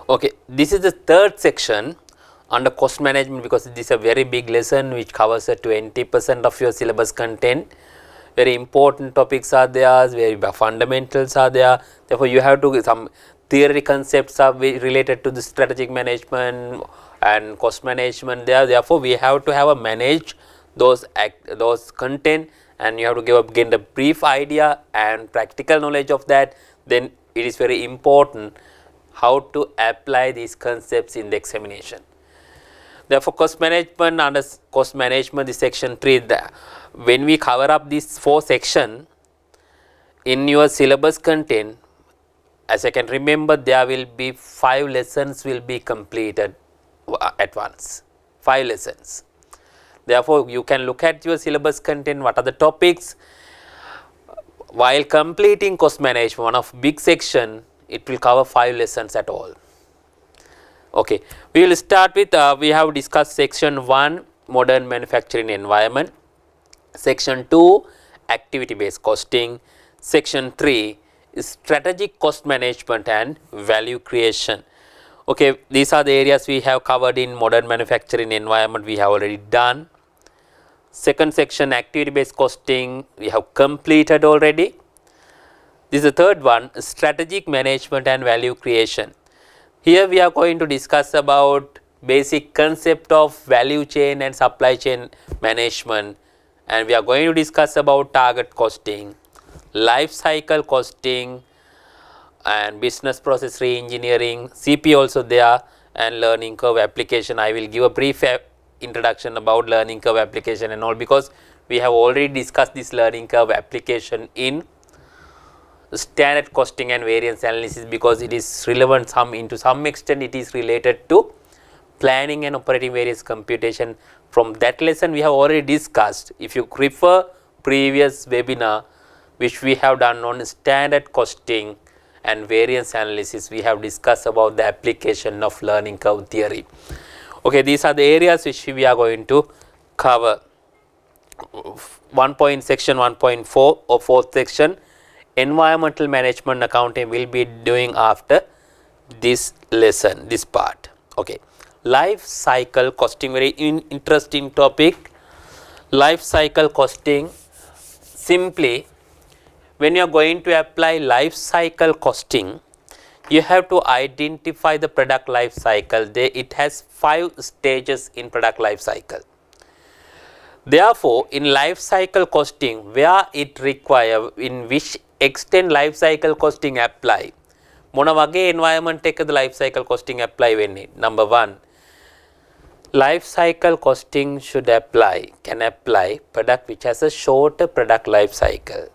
Okay, this is the third section under cost management, because this is a very big lesson which covers 20% of your syllabus content. Very important topics are there, very fundamentals are there. Therefore, you have to some theory concepts are related to the strategic management and cost management there. Therefore, we have to have a manage those content, and you have to gain the brief idea and practical knowledge of that. Then it is very important how to apply these concepts in the examination. Therefore, cost management, under cost management, this section 3, when we cover up these 4 sections in your syllabus content, as I can remember, there will be 5 lessons will be completed at once, 5 lessons. Therefore, you can look at your syllabus content, what are the topics. While completing cost management, one of big section, it will cover 5 lessons at all. Okay, we will start with, we have discussed section 1, modern manufacturing environment, section 2, activity based costing, section 3, strategic cost management and value creation. Okay, these are the areas we have covered in modern manufacturing environment, we have already done. Second section, activity based costing, we have completed already. This is the third one, strategic management and value creation. Here we are going to discuss about basic concept of value chain and supply chain management, and we are going to discuss about target costing, life cycle costing and business process re-engineering, CP also there, and learning curve application. I will give a brief introduction about learning curve application and all, because we have already discussed this learning curve application in standard costing and variance analysis, because it is relevant to some extent it is related to planning and operating variance computation. From that lesson we have already discussed. If you refer previous webinar which we have done on standard costing and variance analysis, we have discussed about the application of learning curve theory. Okay, these are the areas which we are going to cover. Section 1.4 or 4th section, environmental management accounting, will be doing after this lesson, this part. Okay, life cycle costing, very interesting topic. Life cycle costing, simply when you are going to apply life cycle costing, you have to identify the product life cycle. It has 5 stages in product life cycle. Therefore, in life cycle costing, where it require, in which extent life cycle costing apply, මොන වගේ environment එකද life cycle costing apply වෙන්නේ? Number 1, life cycle costing can apply product which has a shorter product life cycle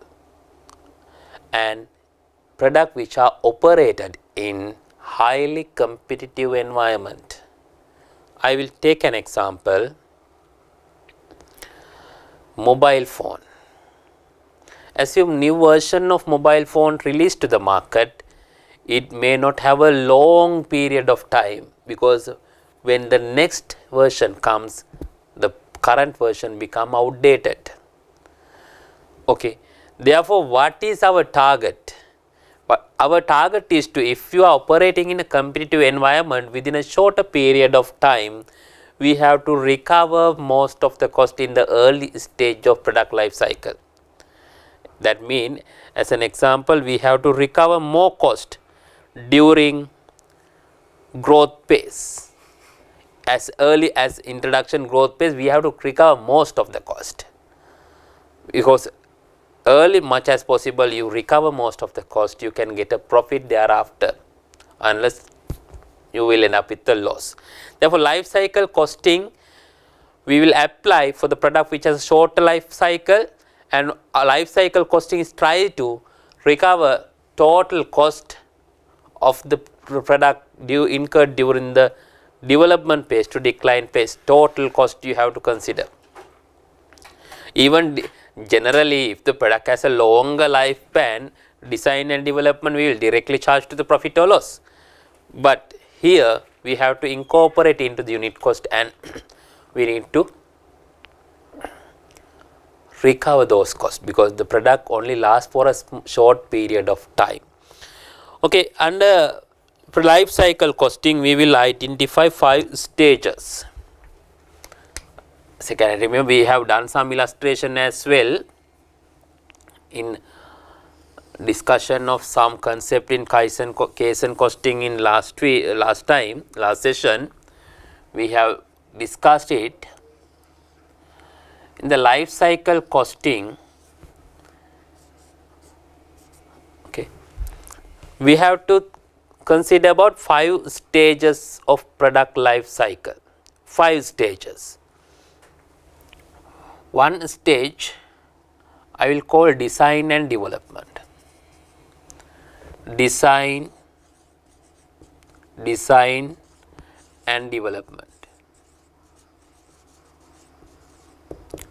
and product which are operated in highly competitive environment. I will take an example, mobile phone. Assume new version of mobile phone released to the market, it may not have a long period of time, because when the next version comes, the current version become outdated. Okay, therefore what is our target? Our target is to, if you are operating in a competitive environment, within a shorter period of time, we have to recover most of the cost in the early stage of product life cycle. That means, as an example, we have to recover more cost during growth phase. As early as introduction growth phase, we have to recover most of the cost, because early much as possible you recover most of the cost, you can get a profit thereafter, unless you will end up with a loss. Therefore, life cycle costing we will apply for the product which has a shorter life cycle, and a life cycle costing is try to recover total cost of the product incurred during the development phase to decline phase. Total cost you have to consider. Even generally, if the product has a longer lifespan, design and development we will directly charge to the profit or loss. But here we have to incorporate into the unit cost, and we need to recover those costs, because the product only lasts for a short period of time. Okay, under For life cycle costing, we will identify 5 stages. Second, remember we have done some illustration as well in discussion of some concept in Kaizen costing in last session. We have discussed it. In the life cycle costing, okay, we have to consider about 5 stages of product life cycle. 5 stages. One stage I will call design and development. Design and development.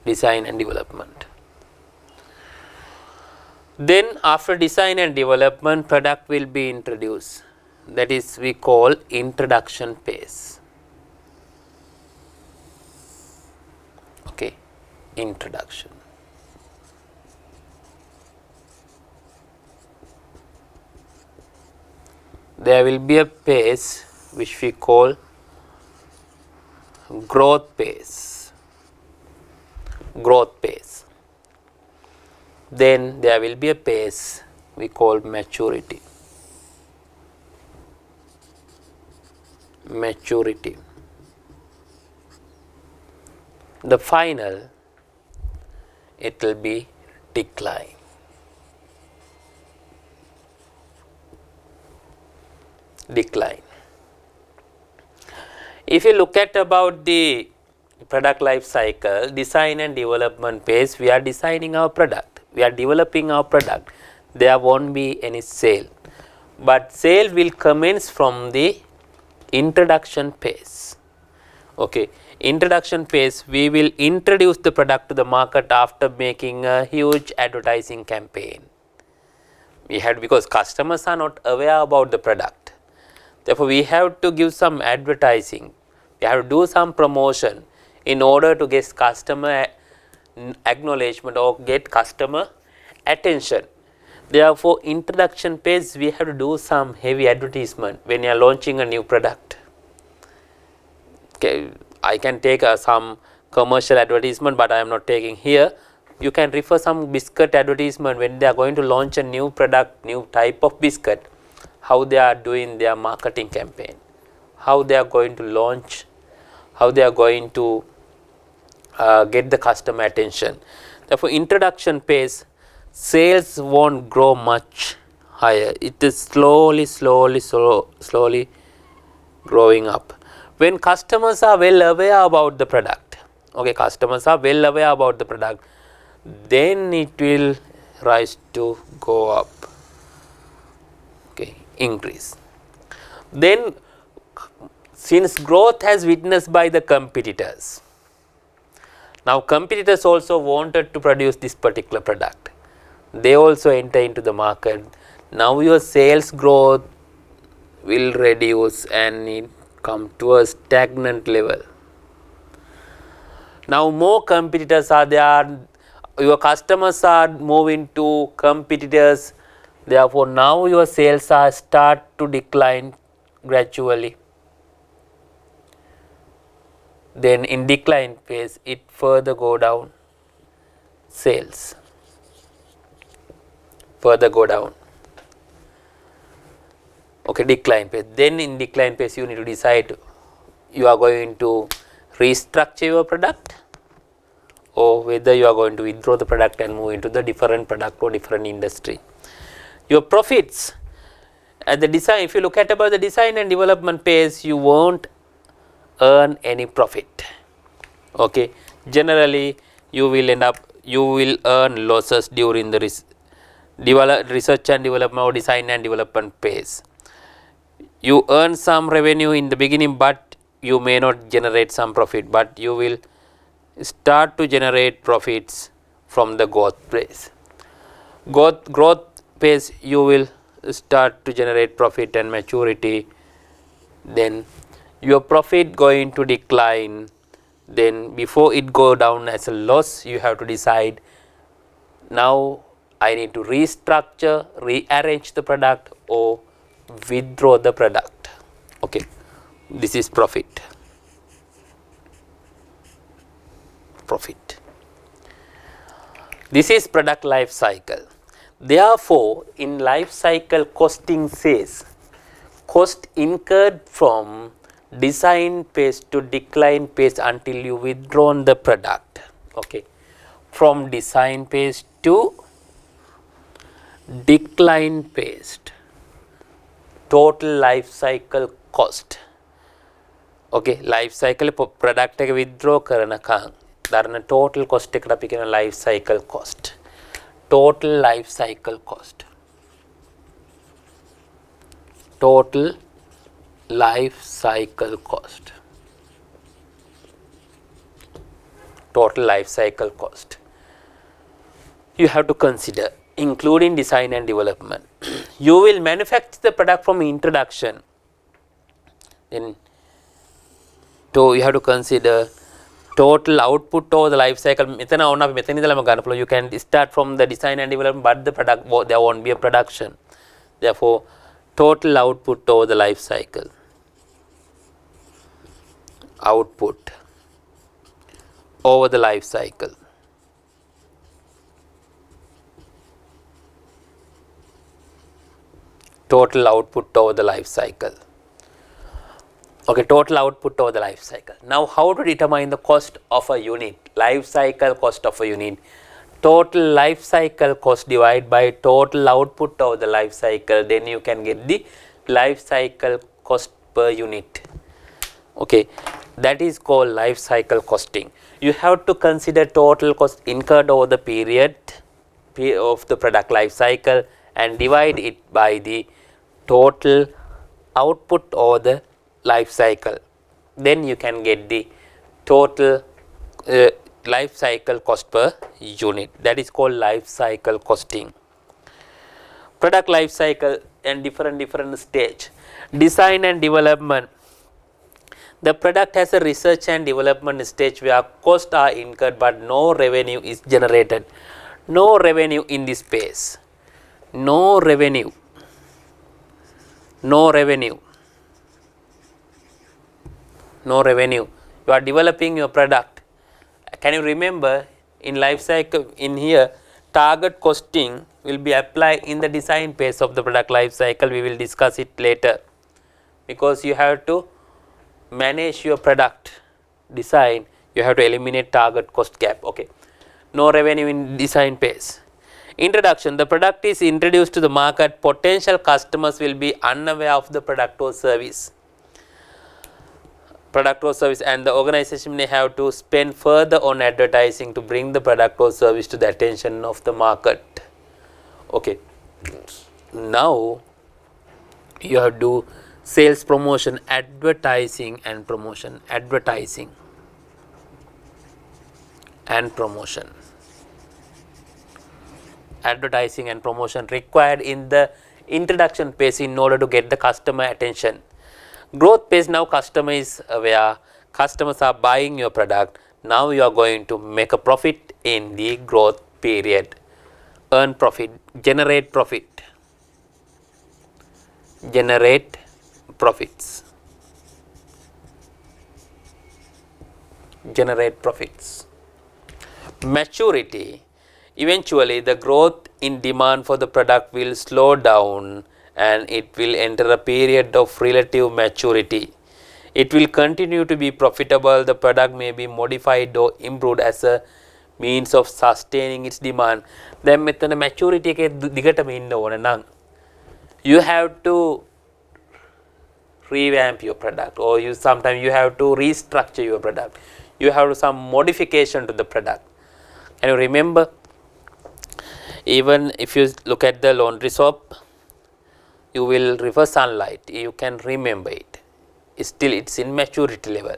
Design and development. Then after design and development, product will be introduced. That is we call introduction phase. Okay, introduction. There will be a phase which we call growth phase. Growth phase. Then there will be a phase we call maturity. Maturity. The final, it will be decline. Decline. If you look at about the product life cycle, design and development phase, we are designing our product, we are developing our product, there won't be any sale, but sale will commence from the introduction phase. Okay, introduction phase, we will introduce the product to the market after making a huge advertising campaign. We had, because customers are not aware about the product, therefore we have to give some advertising, we have to do some promotion in order to get customer acknowledgement or get customer attention. Therefore, introduction phase, we have to do some heavy advertisement when you are launching a new product. Okay, I can take some commercial advertisement, but I am not taking here. You can refer some biscuit advertisement when they are going to launch a new product, new type of biscuit, how they are doing their marketing campaign, how they are going to launch, how they are going to get the customer attention. Therefore, introduction phase, sales won't grow much higher. It is slowly growing up. When customers are well aware about the product, okay, customers are well aware about the product, then it will rise to go up, okay, increase. Then since growth has witnessed by the competitors, now competitors also wanted to produce this particular product, they also enter into the market. Now your sales growth will reduce and it come to a stagnant level. Now more competitors are there, your customers are moving to competitors, therefore now your sales are start to decline gradually. Then in decline phase, it further go down, sales further go down. Okay, decline phase. Then in decline phase, you need to decide you are going to restructure your product or whether you are going to withdraw the product and move into the different product or different industry. Your profits at the design, if you look at about the design and development phase, you won't earn any profit. Okay, generally you will earn losses during the research and development or design and development phase. You earn some revenue in the beginning, but you may not generate some profit, but you will start to generate profits from the growth phase. Growth phase, you will start to generate profit and maturity, then your profit going to decline. Then before it go down as a loss, you have to decide, now I need to restructure, rearrange the product or withdraw the product. This is profit. This is product life cycle. Therefore, in life cycle costing says cost incurred from design phase to decline phase until you withdrawn the product. Okay, from design phase to decline phase, total life cycle cost. Okay, life cycle product එක withdraw කරනකම් දරන total cost එකට අපි කියන life cycle cost. Total life cycle cost. Total life cycle cost. Total life cycle cost. You have to consider including design and development. You will manufacture the product from introduction. Then you have to consider total output over the life cycle. You can start from the design and development, but the product there won't be a production. Therefore, total output over the life cycle. Output over the life cycle. Total output over the life cycle. Okay, total output over the life cycle. Now, how to determine the cost of a unit? Life cycle cost of a unit. Total life cycle cost divided by total output over the life cycle. Then you can get the life cycle cost per unit. Okay, that is called life cycle costing. You have to consider total cost incurred over the period of the product life cycle and divide it by the total output over the life cycle. Then you can get the total life cycle cost per unit. That is called life cycle costing. Product life cycle and different stage. Design and development. The product has a research and development stage where costs are incurred but no revenue is generated. No revenue in this phase. No revenue. No revenue. No revenue. You are developing your product. Can you remember in life cycle in here target costing will be applied in the design phase of the product life cycle. We will discuss it later because you have to manage your product design. You have to eliminate target cost gap. Okay. No revenue in design phase. Introduction. The product is introduced to the market. Potential customers will be unaware of the product or service. Product or service, and the organization may have to spend further on advertising to bring the product or service to the attention of the market. Okay. Now you have to do sales promotion, advertising and promotion. Advertising and promotion. Advertising and promotion required in the introduction phase in order to get the customer attention. Growth phase, now customer is aware, customers are buying your product. Now you are going to make a profit in the growth period. Earn profit, generate profit. Generate profits. Generate profits. Maturity. Eventually, the growth in demand for the product will slow down and it will enter a period of relative maturity. It will continue to be profitable. The product may be modified or improved as a means of sustaining its demand. Then මෙතන maturity එකේ දිගටම ඉන්න ඕන නම් you have to revamp your product, or you sometimes you have to restructure your product. You have some modification to the product. Can you remember? Even if you look at the laundry soap, you will refer sunlight, you can remember it. Still it's in maturity level.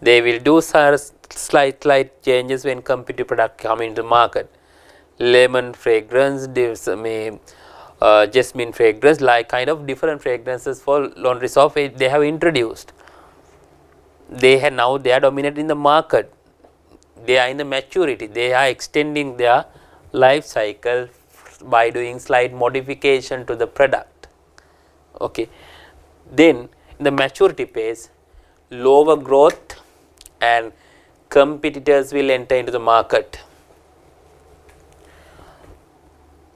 They will do slight changes when competitive product come into market. Lemon fragrance, jasmine fragrance, like kind of different fragrances for laundry soap they have introduced. Now they are dominant in the market. They are in the maturity. They are extending their life cycle by doing slight modification to the product. Okay. Then in the maturity phase, lower growth and competitors will enter into the market.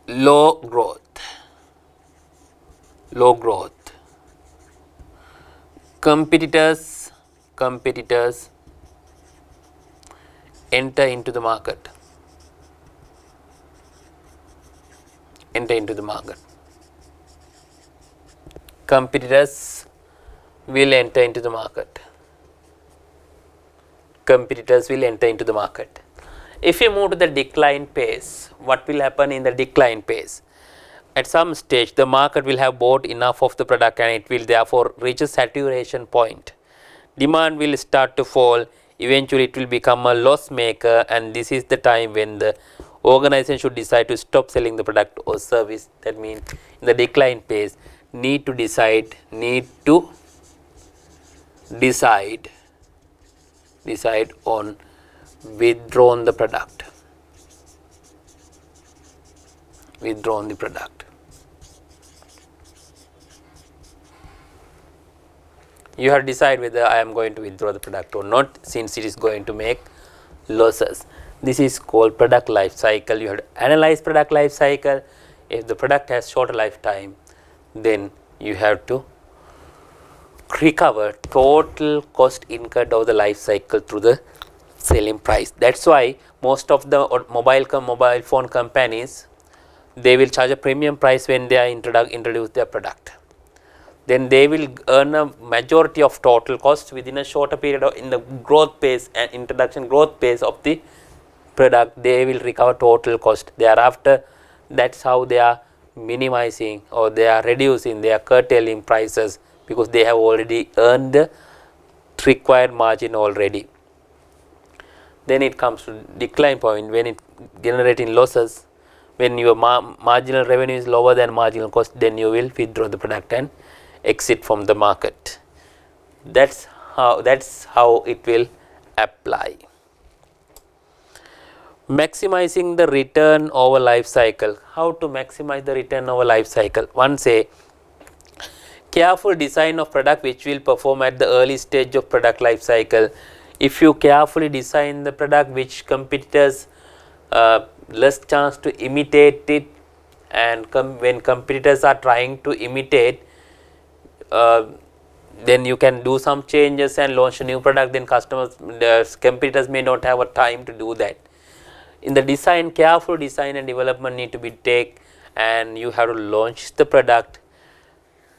Low growth, competitors enter into the market, competitors will enter into the market. If you move to the decline phase, what will happen in the decline phase? At some stage, the market will have bought enough of the product and it will therefore reach a saturation point. Demand will start to fall. Eventually, it will become a loss maker, and this is the time when the organization should decide to stop selling the product or service. That means in the decline phase, need to decide on withdrawn the product. You have to decide whether I am going to withdraw the product or not, since it is going to make losses. This is called product life cycle. You have to analyze product life cycle. If the product has shorter lifetime, then you have to recover total cost incurred over the life cycle through the selling price. That's why most of the mobile phone companies, they will charge a premium price when they are introduce their product. Then they will earn a majority of total cost within a shorter period in the growth phase and introduction growth phase of the product. They will recover total cost. Thereafter, that's how they are minimizing or they are reducing, they are curtailing prices, because they have already earned the required margin already. Then it comes to decline point, when it generating losses. When your marginal revenue is lower than marginal cost, then you will withdraw the product and exit from the market. That's how it will apply. Maximizing the return over life cycle. How to maximize the return over life cycle? One say, careful design of product which will perform at the early stage of product life cycle. If you carefully design the product which competitors less chance to imitate it, and when competitors are trying to imitate, then you can do some changes and launch a new product. Then competitors may not have a time to do that. In the design, careful design and development need to be taken, and you have to launch the product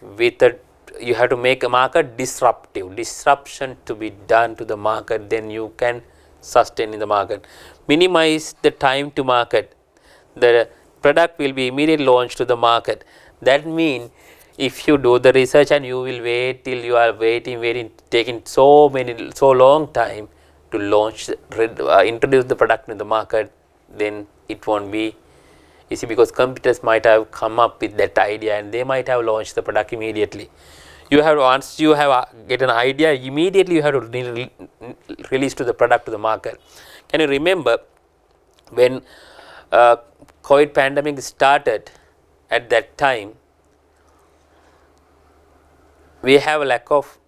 with you have to make a market disruption to be done to the market, then you can sustain in the market. Minimize the time to market. The product will be immediately launched to the market. That means if you do the research and you will wait till you are waiting, taking so long time to launch, introduce the product in the market, then it won't be easy, because competitors might have come up with that idea and they might have launched the product immediately. You have, once you have get an idea, immediately you have to release to the product to the market. Can you remember when COVID pandemic started? At that time, we have a lack of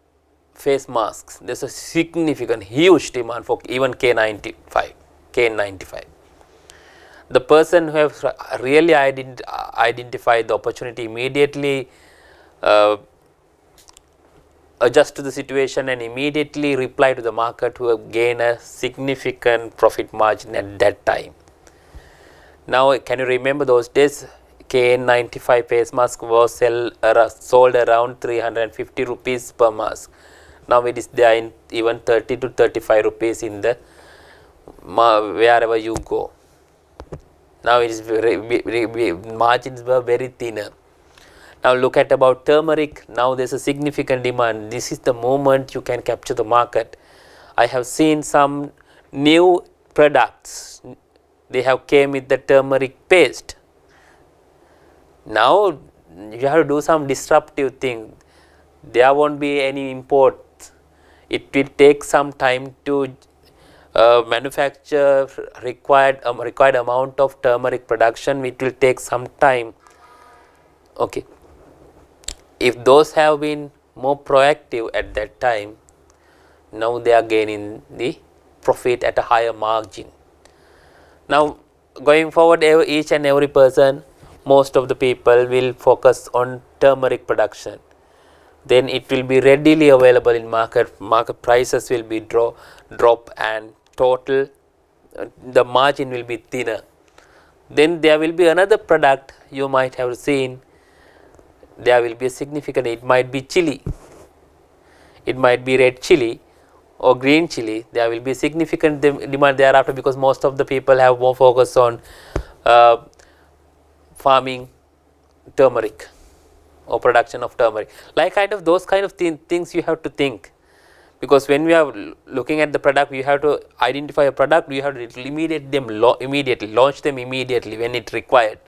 face masks. There's a significant, huge demand for even KN95. The person who have really identified the opportunity immediately adjust to the situation and immediately reply to the market, who have gained a significant profit margin at that time. Now, can you remember those days? KN95 face mask was sold around 350 rupees per mask. Now it is there in even 30 to 35 rupees in the wherever you go. Now it is margins were very thinner. Now look at about turmeric. Now there is a significant demand. This is the moment you can capture the market. I have seen some new products. They have came with the turmeric paste. Now you have to do some disruptive thing. There won't be any imports. It will take some time to manufacture required amount of turmeric production. It will take some time. Okay. If those have been more proactive at that time, Now they are gaining the profit at a higher margin. Now going forward, each and every person, most of the people will focus on turmeric production. Then it will be readily available in market. Market prices will be drop and total the margin will be thinner. Then there will be another product you might have seen. There will be a significant. It might be chili. It might be red chili or green chili. There will be significant demand thereafter, because most of the people have more focus on farming turmeric or production of turmeric. Like kind of those kind of things you have to think, because when we are looking at the product, you have to identify a product. You have to immediately launch them immediately when it required.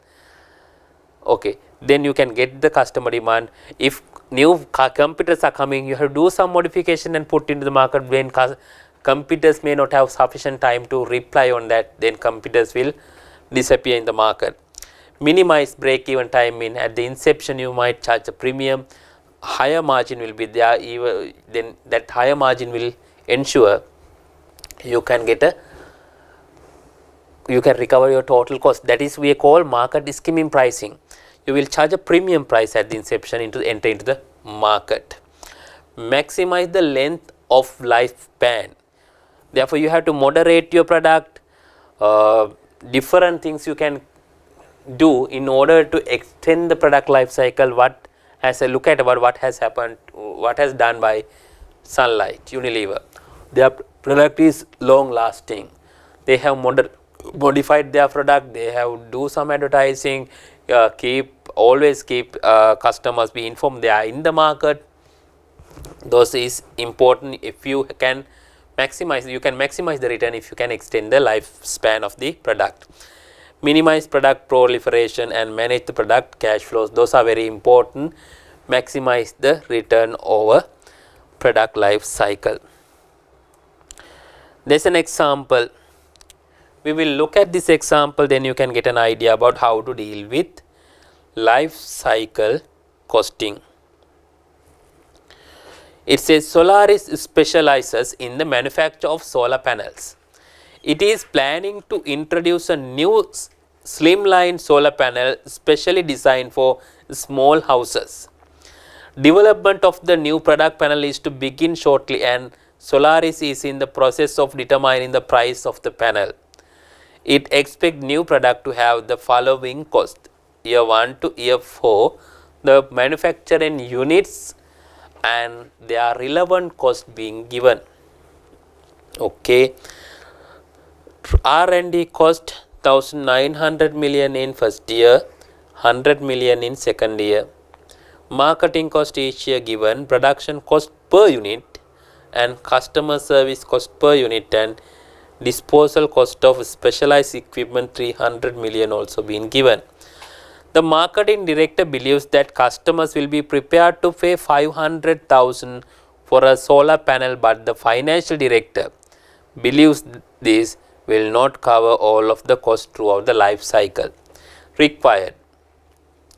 Okay, then you can get the customer demand. If new competitors are coming, you have to do some modification and put into the market. When competitors may not have sufficient time to reply on that, then competitors will disappear in the market. Minimize break even time. In at the inception you might charge a premium, higher margin will be there, even then that higher margin will ensure you can recover your total cost. That is we call market skimming pricing. You will charge a premium price at the inception enter into the market. Maximize the length of lifespan. Therefore you have to moderate your product. Different things you can do in order to extend the product life cycle. What as I look at about what has happened, what has done by Sunlight, Unilever. Their product is long lasting. They have modified their product. They have do some advertising. Always keep customers be informed they are in the market. Those is important. If you can maximize the return if you can extend the lifespan of the product. Minimize product proliferation and manage the product cash flows. Those are very important. Maximize the return over product life cycle. There's an example. We will look at this example, then you can get an idea about how to deal with life cycle costing. It says Solaris specializes in the manufacture of solar panels. It is planning to introduce a new slimline solar panel specially designed for small houses. Development of the new product panel is to begin shortly, and Solaris is in the process of determining the price of the panel. It expects new product to have the following cost: year 1 to year 4, the manufacturing units and their relevant cost being given. Okay. R&D cost 1900 million in first year, 100 million in second year. Marketing cost each year given, production cost per unit and customer service cost per unit, and disposal cost of specialized equipment 300 million also been given. The marketing director believes that customers will be prepared to pay 500,000 for a solar panel, but the financial director believes this will not cover all of the cost throughout the life cycle. Required: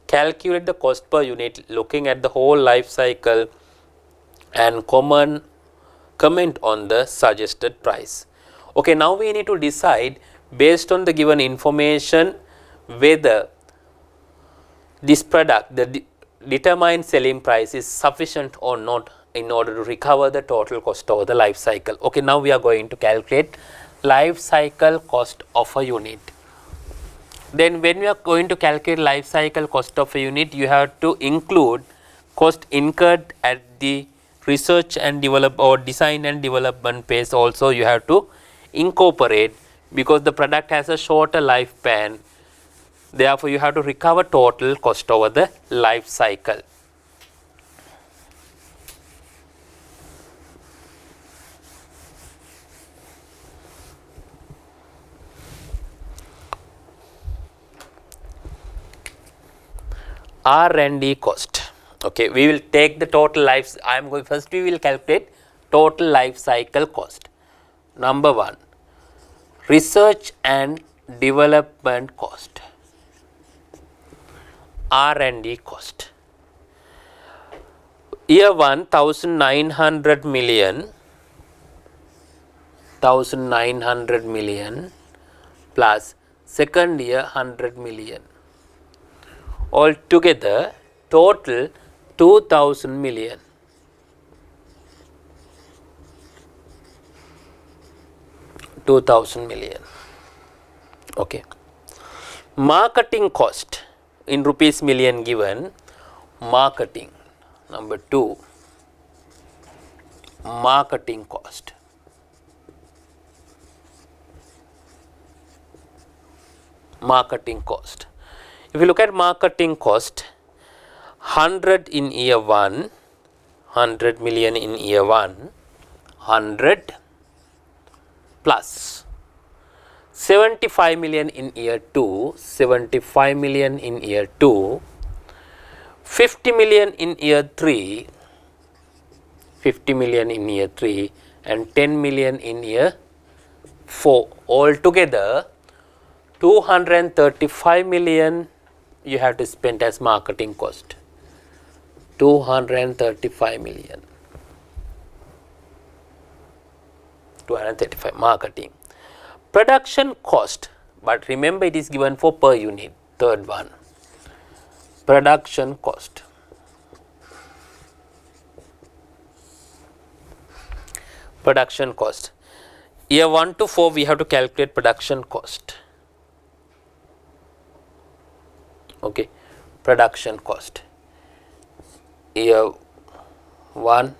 calculate the cost per unit looking at the whole life cycle and comment on the suggested price. Okay, now we need to decide based on the given information whether this product, the determined selling price, is sufficient or not in order to recover the total cost over the life cycle. Okay, now we are going to calculate life cycle cost of a unit. Then when we are going to calculate life cycle cost of a unit, you have to include cost incurred at the research and develop or design and development phase also you have to incorporate, because the product has a shorter lifespan. Therefore you have to recover total cost over the life cycle. R&D cost. Okay, we will take the total life. First we will calculate total life cycle cost. Number 1, research and development cost, R&D cost. Year 1, 1900 million. 1900 million plus second year 100 million. All together total 2000 million. Okay. Marketing cost in rupees million given. Marketing number 2, marketing cost. Marketing cost. If you look at marketing cost, 100 in year 1, 100 million in year 1, 100 plus 75 million in year 2, 75 million in year 2, 50 million in year 3, 50 million in year 3 and 10 million in year 4. Altogether 235 million you have to spend as marketing cost. 235 million. 235 marketing. Production cost, but remember it is given for per unit. Third one, production cost. Production cost. Year 1 to 4 we have to calculate production cost. Okay, production cost. Year 1,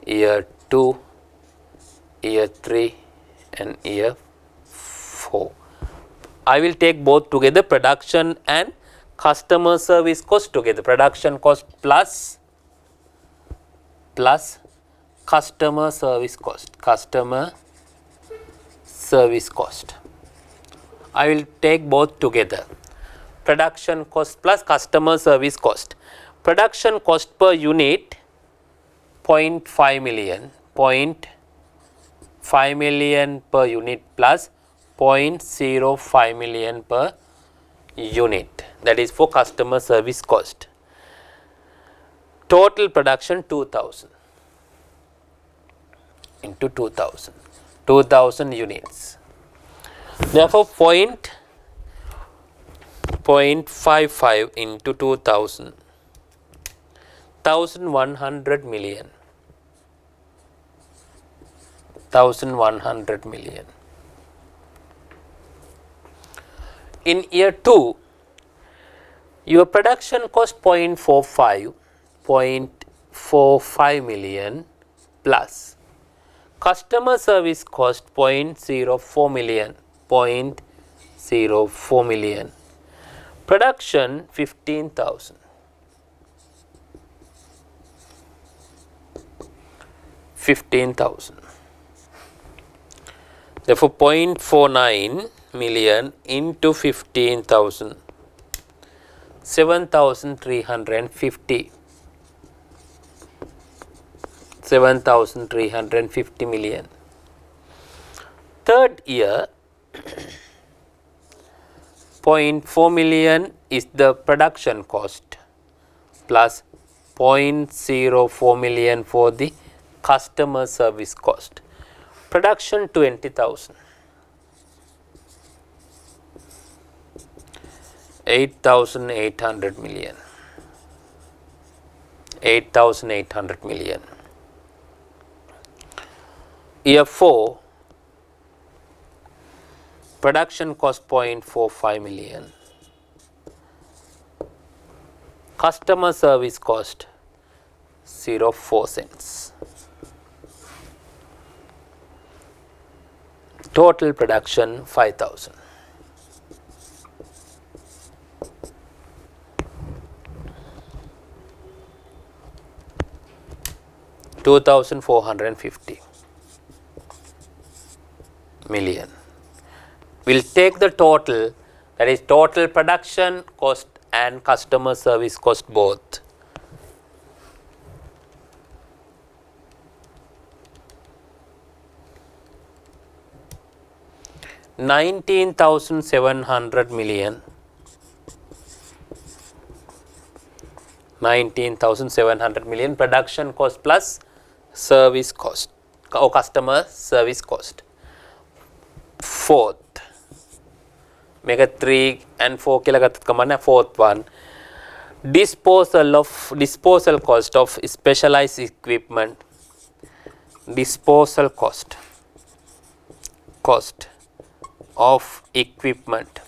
year 2, year 3 and year 4. I will take both together, production and customer service cost together. Production cost plus customer service cost. Customer service cost. I will take both together. Production cost plus customer service cost. Production cost per unit 0.5 million. 0.5 million per unit plus 0.05 million per unit. That is for customer service cost. Total production 2000 into 2000. 2000 units. Therefore, 0.55 into 2000. 1100 million. 1100 million. In year 2, your production cost 0.45 million plus customer service cost 0.04 million. 0.04 million. Production 15,000. 15,000. Therefore, 0.49 million into 15,000, 7,350. 7,350 million. Third year, 0.4 million is the production cost plus 0.04 million for the customer service cost. Production 20,000. 8,800 million. 8,800 million. Year 4, production cost 0.45 million. Customer service cost 0.04 cents. Total production 5,000. $2,450 million. We'll take the total, that is total production cost and customer service cost both. $19,700 million. 19,700 million production cost plus service cost. or customer service cost. Fourth, mega 3 and 4 kilagatat kamana. Fourth one, disposal cost of specialized equipment. Disposal cost of equipment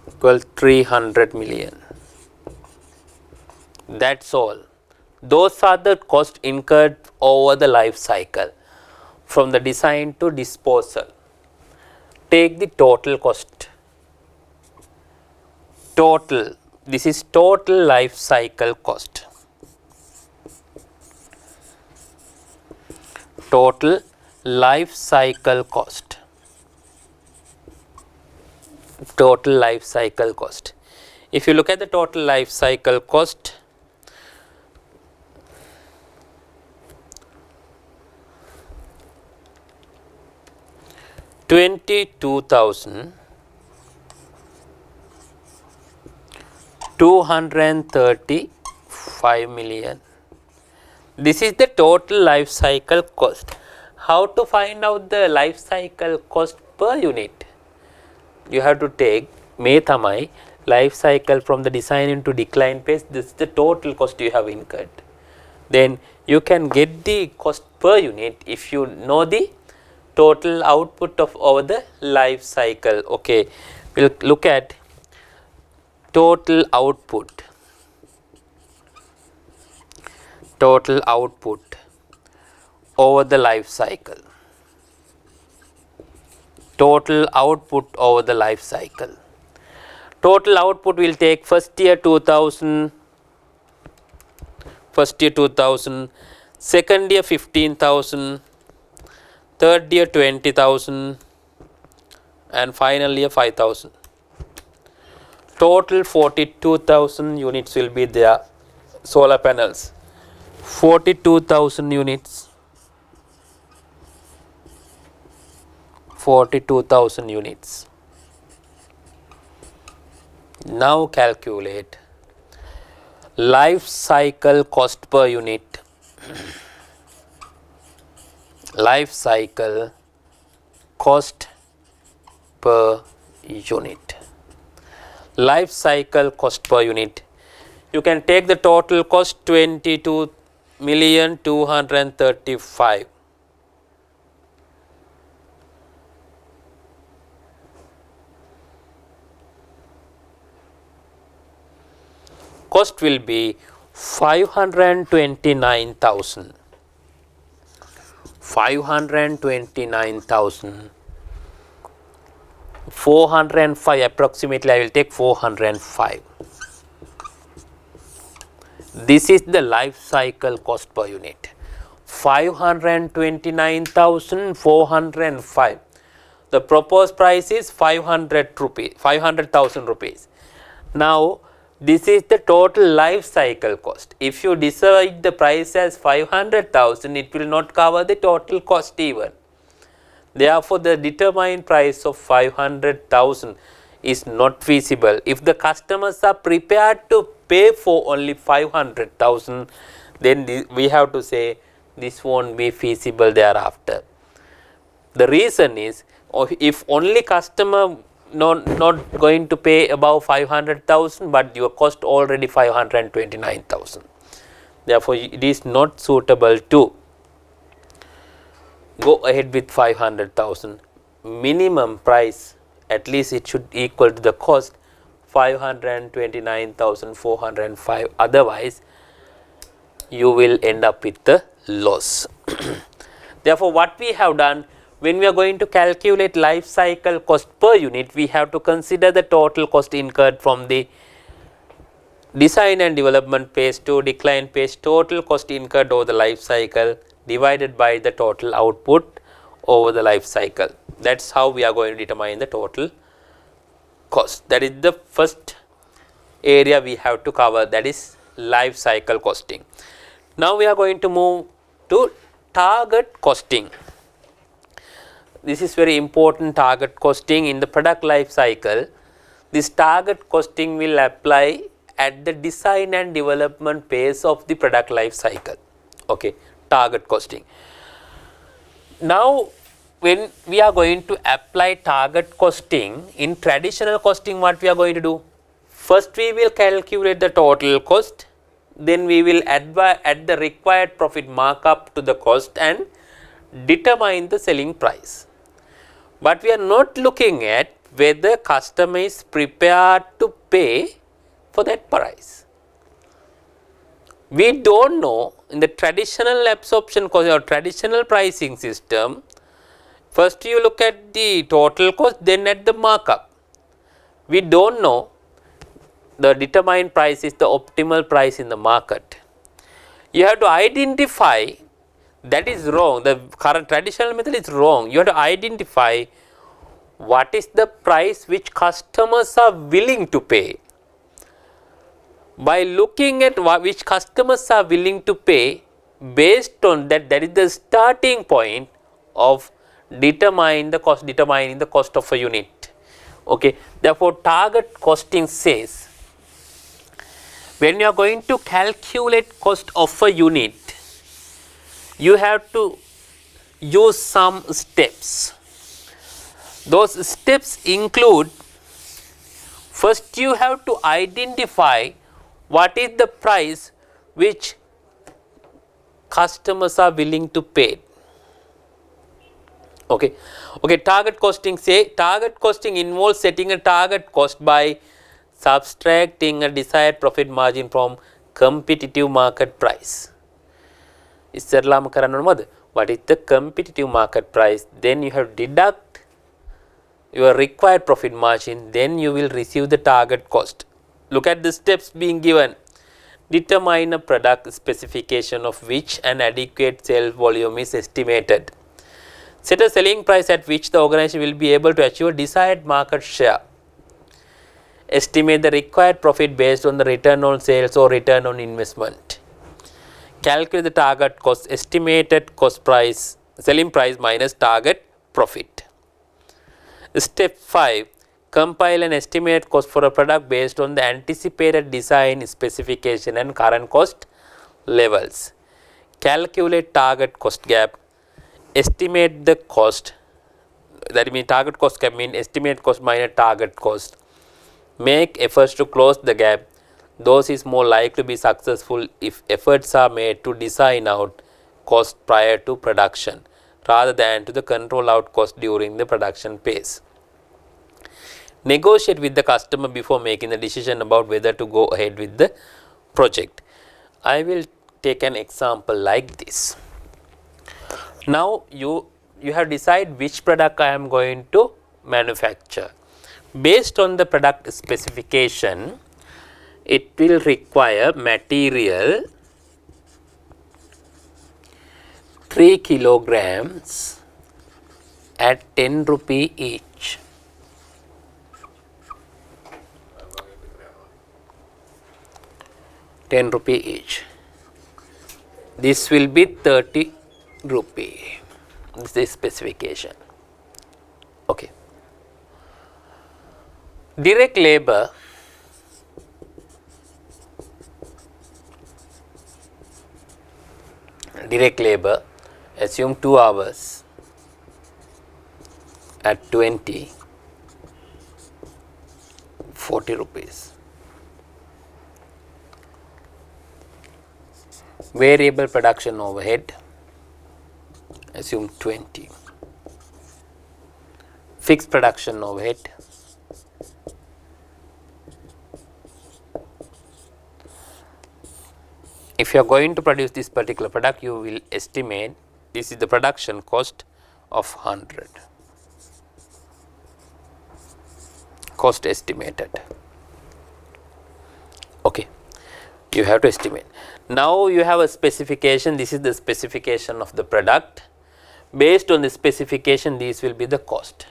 equal 300 million. That's all. Those are the costs incurred over the life cycle from the design to disposal. Take the total cost. Total. This is total life cycle cost. Total life cycle cost. Total life cycle cost. If you look at the total life cycle cost, $22,235 million. This is the total life cycle cost. How to find out the life cycle cost per unit? You have to take may thamai life cycle from the design into decline phase. This is the total cost you have incurred. Then you can get the cost per unit if you know the total output of over the life cycle. Okay, we'll look at total output. Total output over the life cycle. Total output over the life cycle. Total output will take first year 2000, second year 15,000, third year 20,000, and final year 5,000. Total 42,000 units will be there. Solar panels. 42,000 units. 42,000 units. Now calculate life cycle cost per unit. Life cycle cost per unit. Life cycle cost per unit. You can take the total cost 22,235,000. Cost will be 529,000. 405 approximately. I will take 405. This is the life cycle cost per unit. 529,405. The proposed price is 500,000 rupees. Now this is the total life cycle cost. If you decide the price as 500,000, it will not cover the total cost even. Therefore, the determined price of 500,000 is not feasible. If the customers are prepared to pay for only 500,000, then we have to say this won't be feasible thereafter. The reason is, if only customer not going to pay above 500,000, but your cost already 529,000. Therefore, it is not suitable to go ahead with 500,000. Minimum price, at least it should equal to the cost 529,405. Otherwise, you will end up with the loss. Therefore, what we have done, when we are going to calculate life cycle cost per unit, we have to consider the total cost incurred from the design and development phase to decline phase, total cost incurred over the life cycle divided by the total output over the life cycle. That's how we are going to determine the total cost. That is the first area we have to cover, that is life cycle costing. Now we are going to move to target costing. This is very important, target costing in the product life cycle. This target costing will apply at the design and development phase of the product life cycle. Okay, target costing. Now, when we are going to apply target costing in traditional costing, what we are going to do? First, we will calculate the total cost, then we will add the required profit markup to the cost and determine the selling price. But we are not looking at whether customer is prepared to pay for that price. We do not know in the traditional absorption cost or traditional pricing system, first you look at the total cost, then at the markup. We do not know the determined price is the optimal price in the market. You have to identify that is wrong, the current traditional method is wrong. You have to identify what is the price which customers are willing to pay. By looking at which customers are willing to pay, based on that, that is the starting point of determining the cost of a unit. Okay. Therefore, target costing says when you are going to calculate cost of a unit, you have to use some steps. Those steps include, first you have to identify what is the price which customers are willing to pay. Okay. Okay, target costing involves setting a target cost by subtracting a desired profit margin from competitive market price. ඉස්සරලාම කරන්න ඕන මොකද? What is the competitive market price? Then you have deduct your required profit margin, then you will receive the target cost. Look at the steps being given. Determine a product specification of which an adequate sales volume is estimated. Set a selling price at which the organization will be able to achieve a desired market share. Estimate the required profit based on the return on sales or return on investment. Calculate the target cost, estimated cost price, selling price minus target profit. Step 5. Compile an estimated cost for a product based on the anticipated design specification and current cost levels. Calculate target cost gap. Estimate the cost. That means target cost can mean estimate cost minus target cost. Make efforts to close the gap. Those is more likely to be successful if efforts are made to design out cost prior to production rather than to the control out cost during the production phase. Negotiate with the customer before making the decision about whether to go ahead with the project. I will take an example like this. Now you have decided which product I am going to manufacture. Based on the product specification, it will require material 3 kilograms at 10 rupee each. ₹10 each. This will be 30 rupee. This is the specification. Okay. Direct labor assume 2 hours at 20, 40 rupees. Variable production overhead, assume 20. Fixed production overhead, if you are going to produce this particular product, you will estimate this is the production cost of 100. Cost estimated. Okay, you have to estimate. Now you have a specification. This is the specification of the product. Based on the specification, these will be the cost.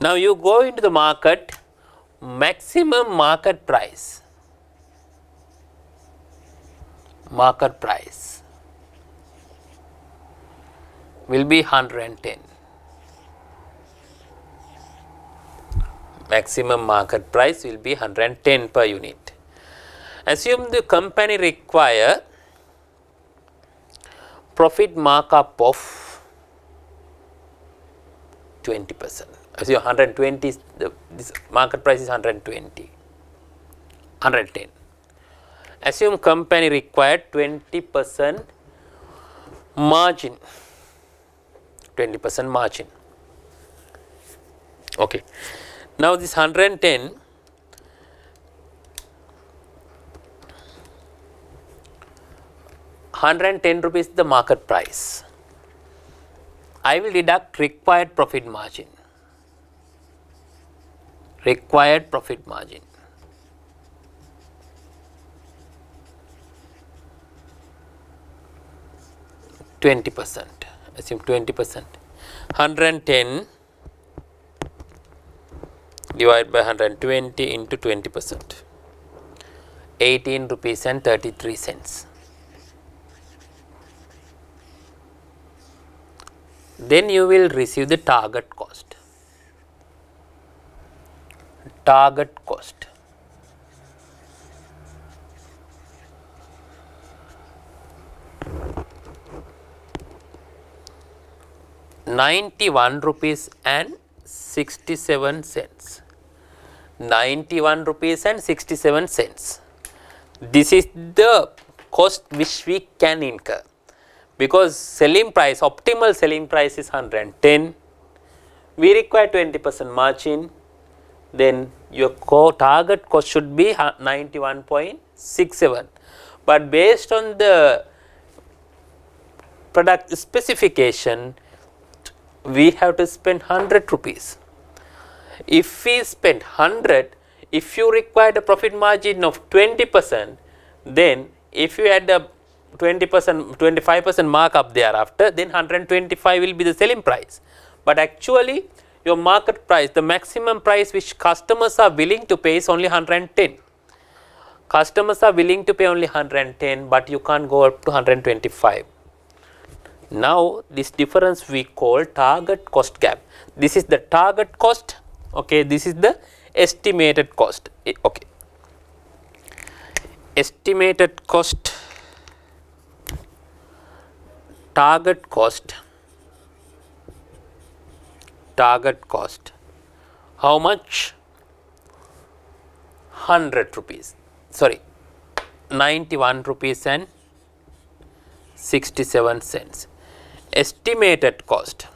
Now you go into the market, maximum market price. Market price will be 110. Maximum market price will be 110 per unit. Assume the company require profit markup of 20%. Assume 120 is this market price is 120, 110. Assume company required 20% margin, 20% margin. Okay. Now this 110 rupees the market price. I will deduct required profit margin. Required profit margin. %. Assume 20%. 110 divided by 120 into 20%. 18 rupees and 33 cents. Then you will receive the target cost. Target cost. ₹91 and 67 cents. 91 rupees and 67 cents. This is the cost which we can incur, because selling price, optimal selling price is 110. We require 20% margin. Then your target cost should be 91.67. But based on the product specification, we have to spend 100 rupees. If we spend 100, if you require a profit margin of 20%, then if you add a 20%, 25% markup thereafter, then 125 will be the selling price. But actually, your market price, the maximum price which customers are willing to pay is only 110. Customers are willing to pay only 110, but you can't go up to 125. Now, this difference we call target cost gap. This is the target cost. Okay, this is the estimated cost. Okay, estimated cost, target cost, target cost. How much? 100 rupees. Sorry, 91 rupees and 67 cents. Estimated cost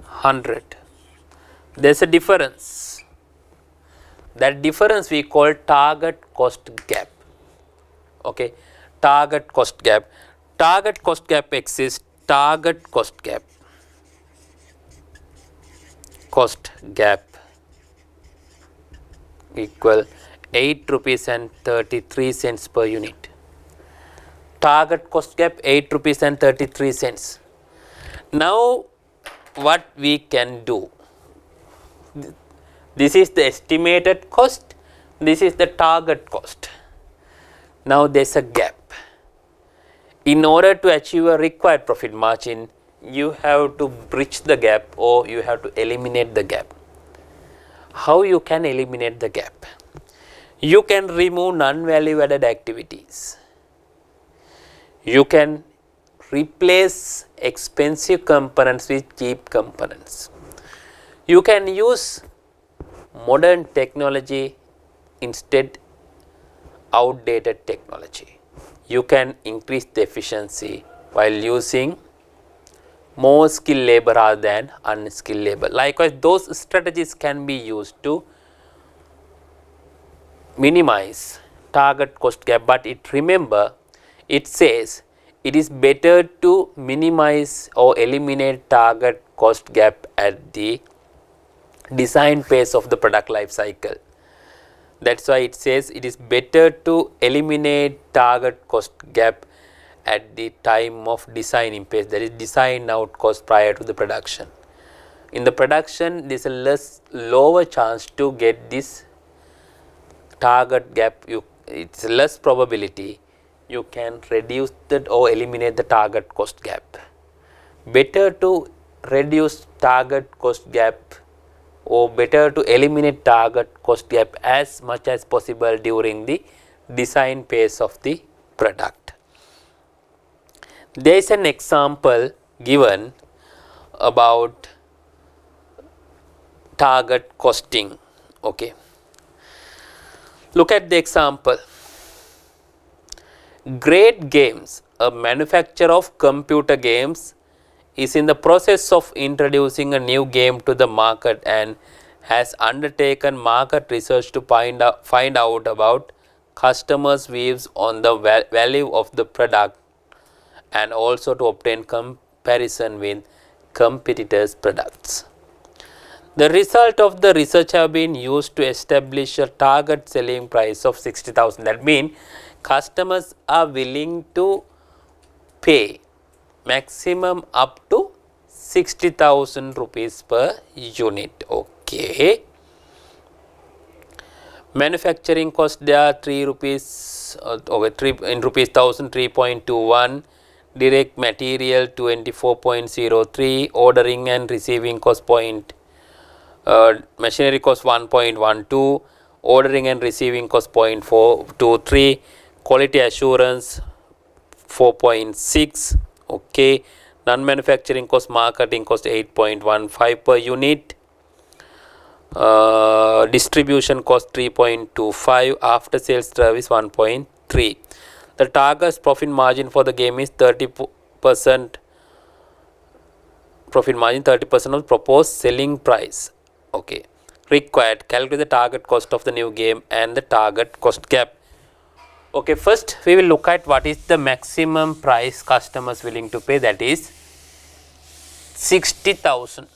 100. There is a difference. That difference we call target cost gap. Okay, target cost gap. Target cost gap exists. Target cost gap. Cost gap equal 8 rupees and 33 cents per unit. Target cost gap 8 rupees and 33 cents. Now, what we can do? This is the estimated cost. This is the target cost. Now, there is a gap. In order to achieve a required profit margin, you have to bridge the gap, or you have to eliminate the gap. How you can eliminate the gap? You can remove non-value added activities. You can replace expensive components with cheap components. You can use modern technology instead outdated technology. You can increase the efficiency while using more skilled labor rather than unskilled labor. Likewise, those strategies can be used to minimize target cost gap, but remember, it says it is better to minimize or eliminate target cost gap at the design phase of the product life cycle. That is why it says it is better to eliminate target cost gap at the time of designing phase, that is design out cost prior to the production. In the production, there is a lower chance to get this target gap. It is less probability you can reduce that or eliminate the target cost gap. Better to reduce target cost gap or better to eliminate target cost gap as much as possible during the design phase of the product. There is an example given about target costing. Okay. Look at the example. Great Games, a manufacturer of computer games, is in the process of introducing a new game to the market and has undertaken market research to find out about customers' views on the value of the product and also to obtain comparison with competitors' products. The result of the research have been used to establish a target selling price of 60,000. That means customers are willing to pay maximum up to 60,000 rupees per unit. Okay. Manufacturing cost there 3 rupees, okay, 3 in rupees 1000 3.21, direct material 24.03, ordering and receiving cost machinery cost 1.12, ordering and receiving cost 0.423, quality assurance 4.6, okay, non-manufacturing cost, marketing cost 8.15 per unit, distribution cost 3.25, after sales service 1.3. The target profit margin for the game is 30%, profit margin 30% of proposed selling price. Okay. Required, calculate the target cost of the new game and the target cost gap. Okay, first we will look at what is the maximum price customers willing to pay, that is 60,000.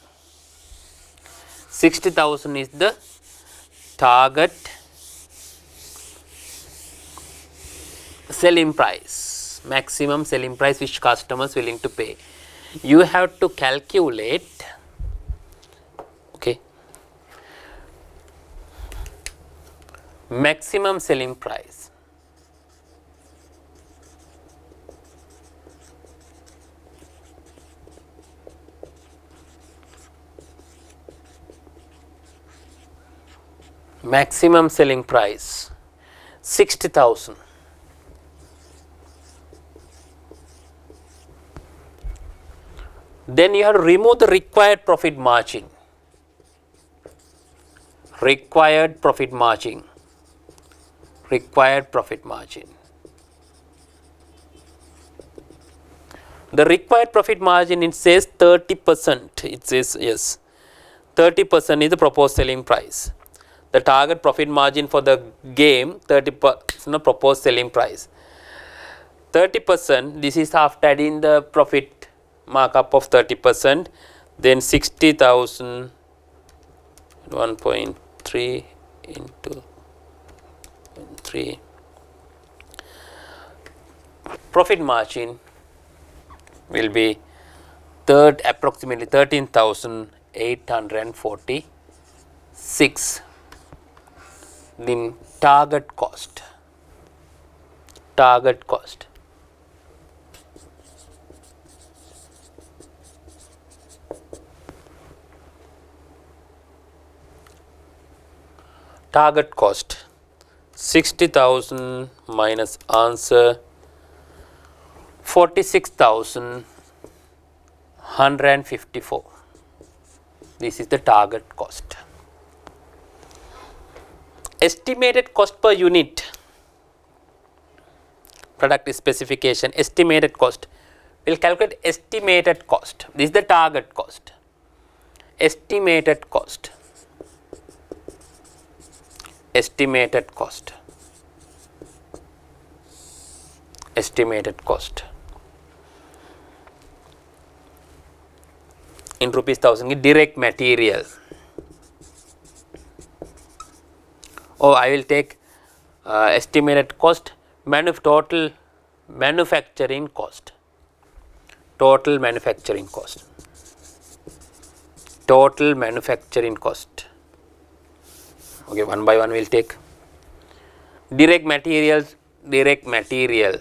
60,000 is the target selling price, maximum selling price which customers willing to pay. You have to calculate, okay, maximum selling price. Maximum selling price 60,000. Then you have to remove the required profit margin. Required profit margin. Required profit margin. The required profit margin, it says 30%. It says yes, 30% is the proposed selling price. The target profit margin for the game 30% of proposed selling price. 30%, this is after adding the profit markup of 30%, then 60,000 1.3 into 3, profit margin will be approximately 13,846. Then target cost. Target cost. Target cost 60,000 minus answer 46,154. This is the target cost. Estimated cost per unit, product specification, estimated cost. We will calculate estimated cost. This is the target cost. Estimated cost. Estimated cost. Estimated cost. In rupees 1000, direct material. Oh, I will take estimated cost, total manufacturing cost. Total manufacturing cost. Total manufacturing cost. Okay, one by one we will take. Direct materials, direct material.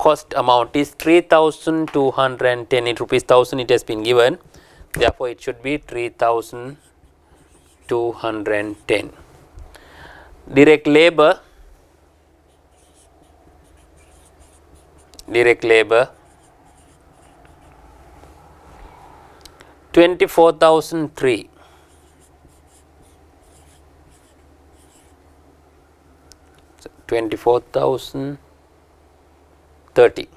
cost amount is 3,210 rupees 1000 it has been given, therefore it should be 3,210. Direct labor 24,003. 24,030.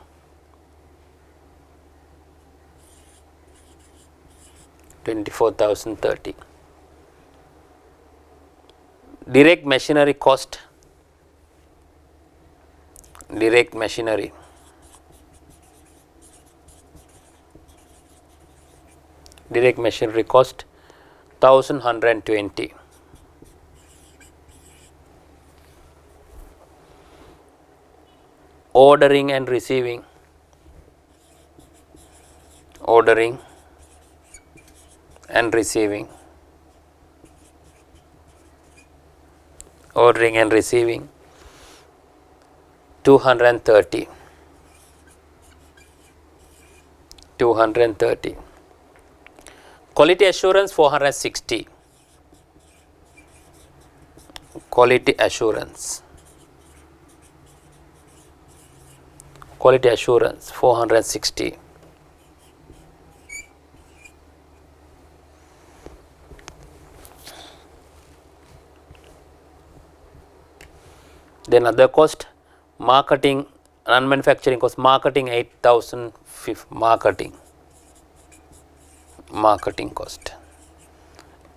Direct machinery cost, direct machinery 1,120. Ordering and receiving, ordering and receiving, ordering and receiving 230. Quality assurance 460. Quality assurance 460. Then other cost, marketing, non-manufacturing cost, marketing 8,000, marketing cost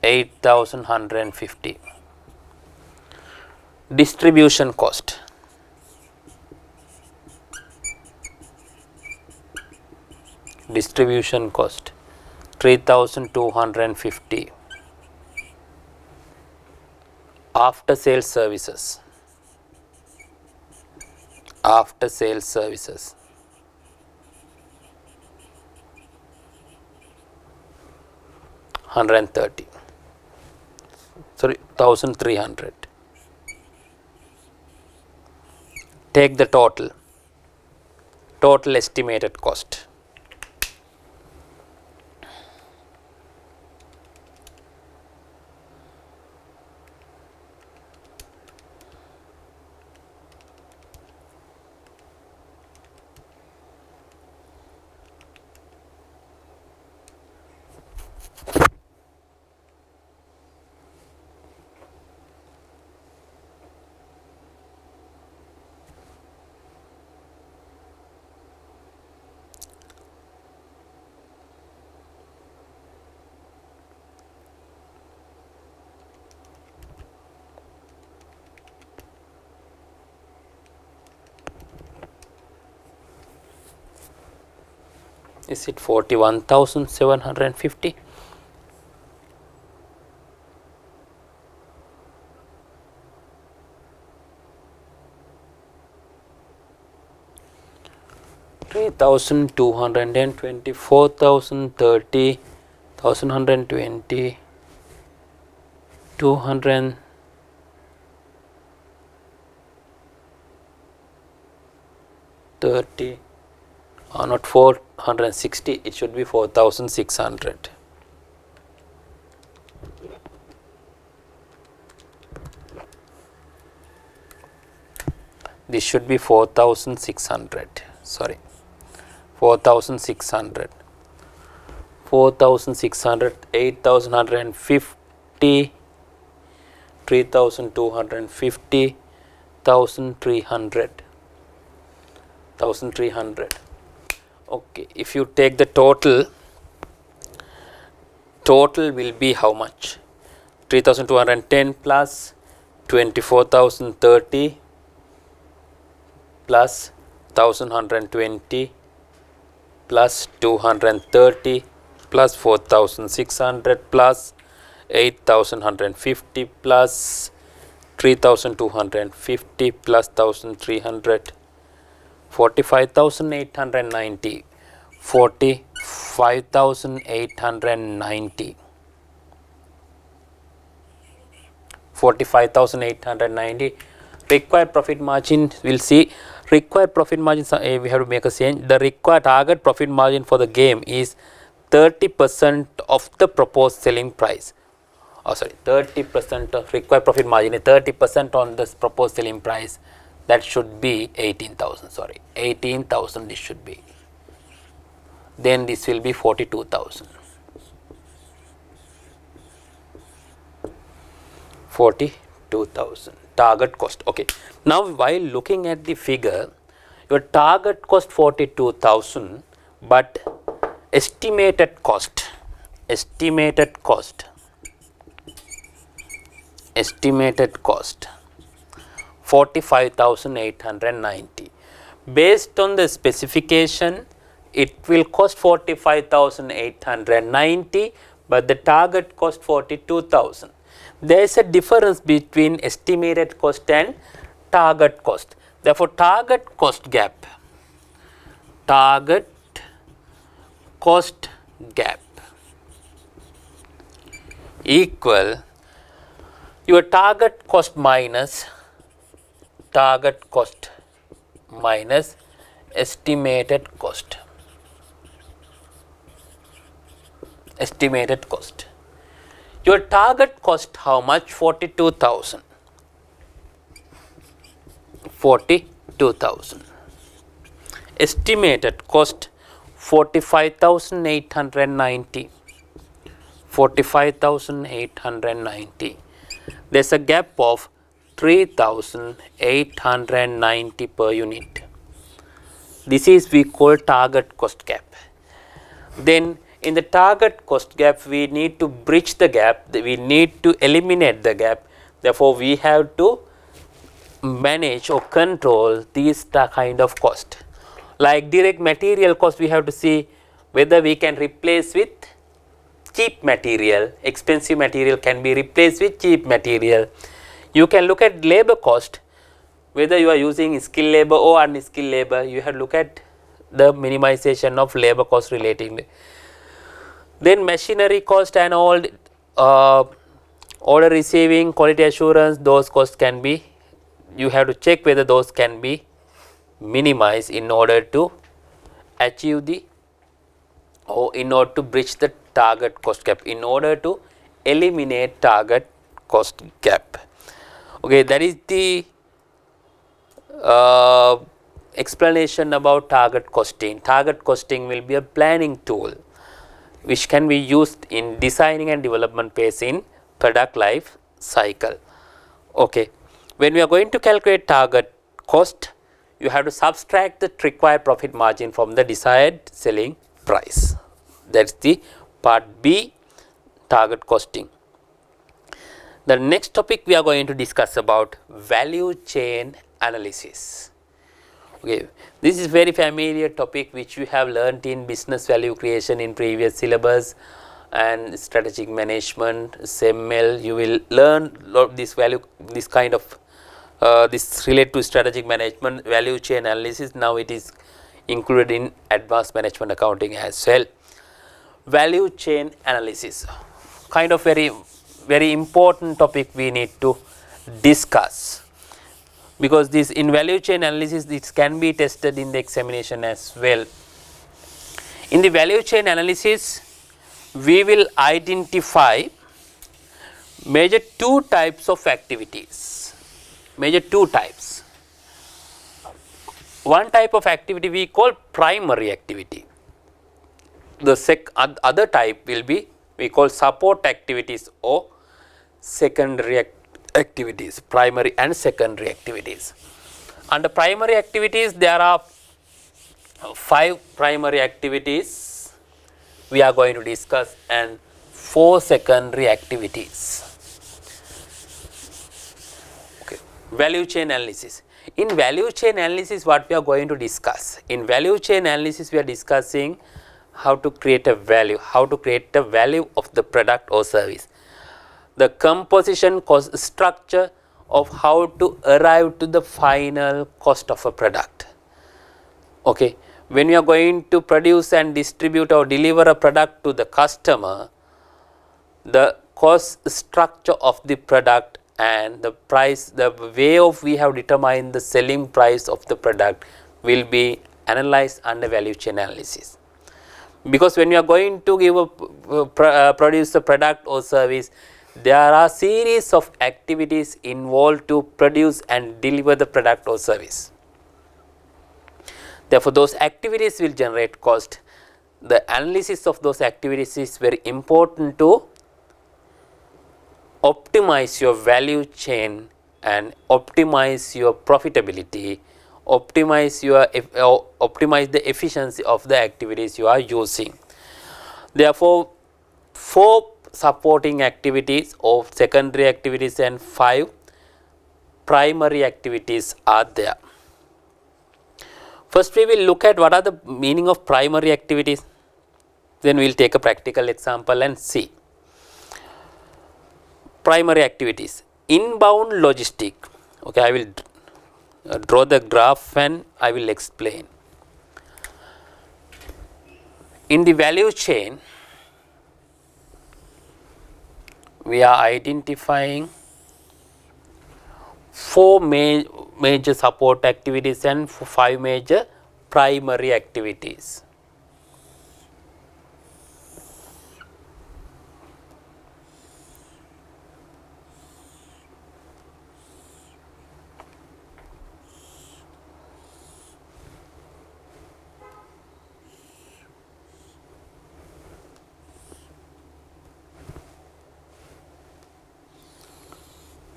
8,150. Distribution cost, distribution cost 3,250. After sales services, after sales services 130, sorry 1,300. Take the total estimated cost. Is it 41,750? Three 24,030, 1,120, 230, not 460, it should be 4,600. This should be 4,600, sorry, 4,600, 4,600, 8,150, 3,250, 1,300, 1,300. Okay, if you take the total will be how much? 3,210 plus 24,030 plus 1,120 plus 230 plus 4,600 plus 8,150 plus 3,250 plus 1,300, 45,890, 45,890, 45,890. Required profit margin, we'll see. required profit margin, we have to make a change. The required target profit margin for the game is 30% of the proposed selling price. Oh sorry, 30% of required profit margin is 30% on the proposed selling price. That should be 18,000. Sorry, 18,000 this should be. Then this will be 42,000. 42,000 target cost. Okay. Now while looking at the figure, your target cost 42,000, but estimated cost 45,890. Based on the specification, it will cost 45,890, but the target cost 42,000. There is a difference between estimated cost and target cost. Therefore, target cost gap equal your target cost minus estimated cost. Your target cost how much? 42,000. 42,000. Estimated cost 45,890. 45,890. There's a gap of 3,890 per unit. This is we call target cost gap. Then in the target cost gap, we need to bridge the gap, we need to eliminate the gap. Therefore, we have to manage or control these kind of cost. Like direct material cost, we have to see whether we can replace with cheap material. Expensive material can be replaced with cheap material. You can look at labor cost, whether you are using skilled labor or unskilled labor. You have to look at the minimization of labor cost relating. Then machinery cost and all order receiving, quality assurance, those costs can be, you have to check whether those can be minimized in order to achieve the, or in order to bridge the target cost gap, in order to eliminate target cost gap. Okay, that is the explanation about target costing. Target costing will be a planning tool which can be used in designing and development phase in product life cycle. Okay. When we are going to calculate target cost, you have to subtract the required profit margin from the desired selling price. That's the part B, target costing. The next topic we are going to discuss about value chain analysis. Okay, this is very familiar topic which you have learnt in business value creation in previous syllabus and strategic management, SML. You will learn this value, this kind of this relate to strategic management, value chain analysis. Now it is included in advanced management accounting as well. Value chain analysis, kind of very important topic we need to discuss, because this in value chain analysis this can be tested in the examination as well. In the value chain analysis, we will identify major two types of activities, major two types. One type of activity we call primary activity. The other type will be we call support activities or secondary activities, primary and secondary activities. Under primary activities, there are 5 primary activities we are going to discuss and 4 secondary activities. Okay. Value chain analysis. In value chain analysis, what we are going to discuss? In value chain analysis, we are discussing how to create a value, how to create the value of the product or service. The composition cost structure of how to arrive to the final cost of a product. Okay. When we are going to produce and distribute or deliver a product to the customer, the cost structure of the product and the price, the way of we have determined the selling price of the product will be analyzed under value chain analysis. Because when you are going to give a produce a product or service, there are series of activities involved to produce and deliver the product or service. Therefore, those activities will generate cost. The analysis of those activities is very important to optimize your value chain and optimize your profitability, optimize the efficiency of the activities you are using. Therefore, 4 supporting activities of secondary activities and 5 primary activities are there. First, we will look at what are the meaning of primary activities, then we will take a practical example and see. Primary activities, inbound logistic. Okay, I will draw the graph and I will explain. In the value chain, we are identifying 4 major support activities and 5 major primary activities.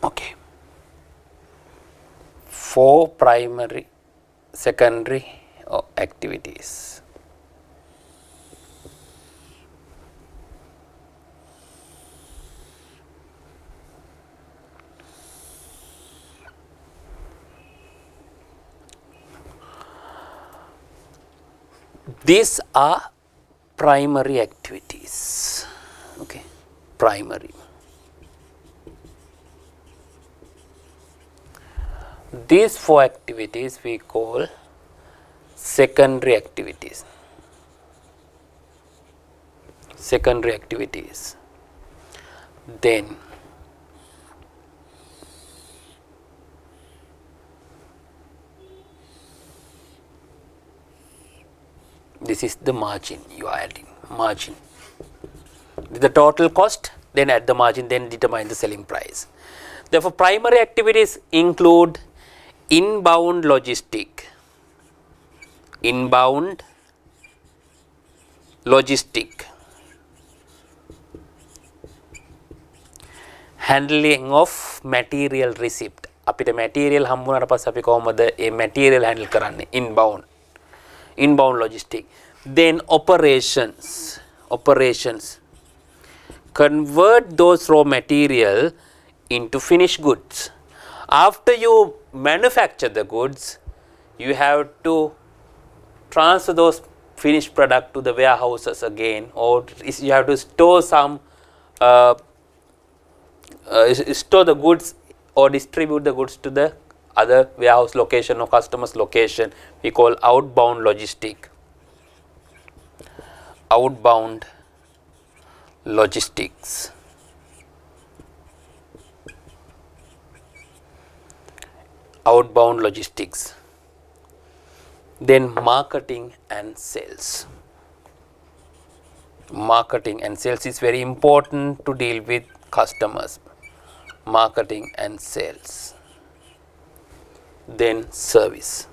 Okay. 4 primary, secondary activities. These are primary activities. Okay, primary. These 4 activities we call secondary activities. Secondary activities. Then this is the margin you are adding, margin. With the total cost, then add the margin, then determine the selling price. Therefore, primary activities include inbound logistic, handling of material receipt. අපිට material හම්බුනාට පස්සේ අපි කොහොමද මේ material handle කරන්නේ? Inbound logistic. Then operations, convert those raw material into finished goods. After you manufacture the goods, you have to transfer those finished product to the warehouses again, or you have to store some store the goods or distribute the goods to the other warehouse location or customer's location. We call outbound logistic. Outbound logistics. Outbound logistics. Then marketing and sales. Marketing and sales is very important to deal with customers. Marketing and sales. Then service.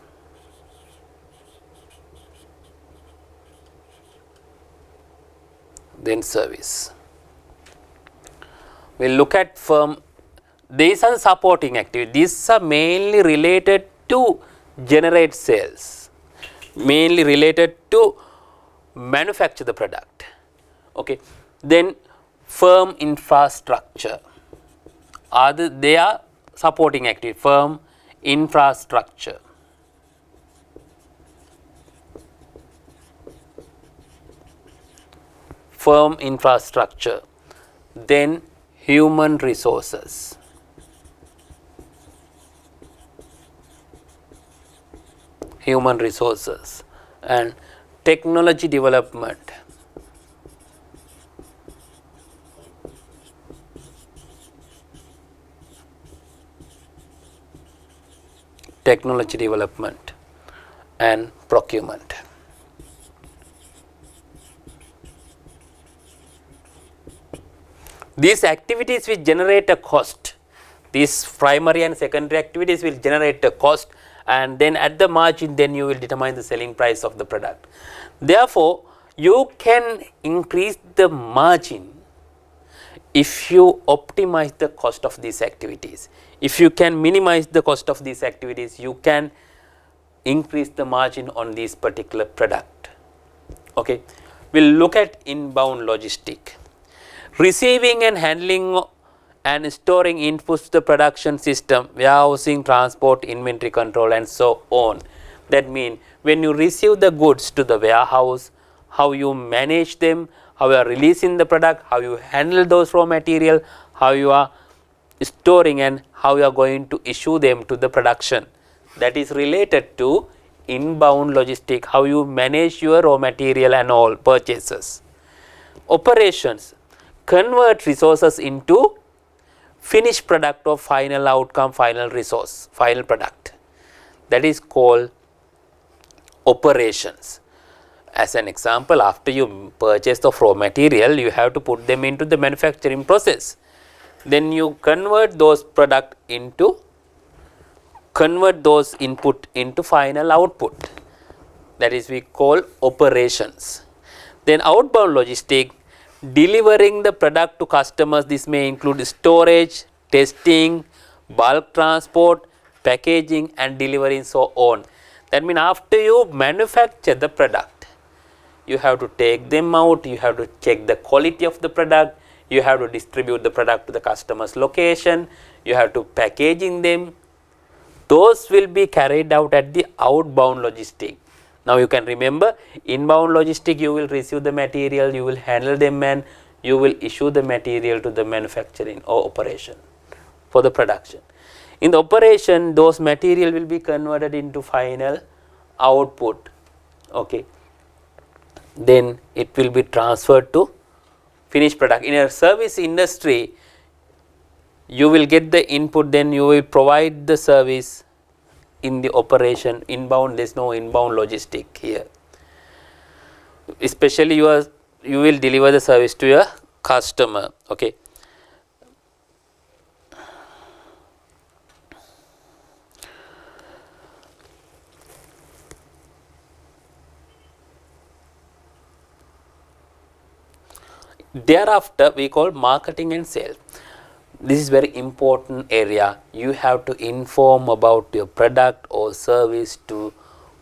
Then service. We will look at firm. These are supporting activities. These are mainly related to generate sales, mainly related to manufacture the product. Okay. Then firm infrastructure. They are supporting activity. Firm infrastructure. Firm infrastructure. Then human resources. Human resources and technology development. technology development and procurement. These activities which generate a cost, these primary and secondary activities will generate a cost, and then at the margin then you will determine the selling price of the product. Therefore, you can increase the margin if you optimize the cost of these activities. If you can minimize the cost of these activities, you can increase the margin on this particular product. Okay. We will look at inbound logistic. Receiving and handling and storing inputs to the production system, warehousing, transport, inventory control and so on. That means when you receive the goods to the warehouse, how you manage them, how you are releasing the product, how you handle those raw material, how you are storing and how you are going to issue them to the production. That is related to inbound logistic, how you manage your raw material and all purchases. Operations, convert resources into finished product or final outcome, final resource, final product. That is called operations. As an example, after you purchase the raw material, you have to put them into the manufacturing process. Then you convert those product into, convert those input into final output. That is we call operations. Then outbound logistic, delivering the product to customers. This may include storage, testing, bulk transport, packaging and delivery and so on. That means after you manufacture the product, you have to take them out, you have to check the quality of the product, you have to distribute the product to the customer's location, you have to packaging them. Those will be carried out at the outbound logistic. Now you can remember, inbound logistic, you will receive the material, you will handle them and you will issue the material to the manufacturing or operation for the production. In the operation, those material will be converted into final output. Okay. Then it will be transferred to finished product. In a service industry, you will get the input, then you will provide the service in the operation. Inbound, there is no inbound logistic here. Especially you will deliver the service to your customer. Okay. Thereafter, we call marketing and sales. This is very important area. You have to inform about your product or service to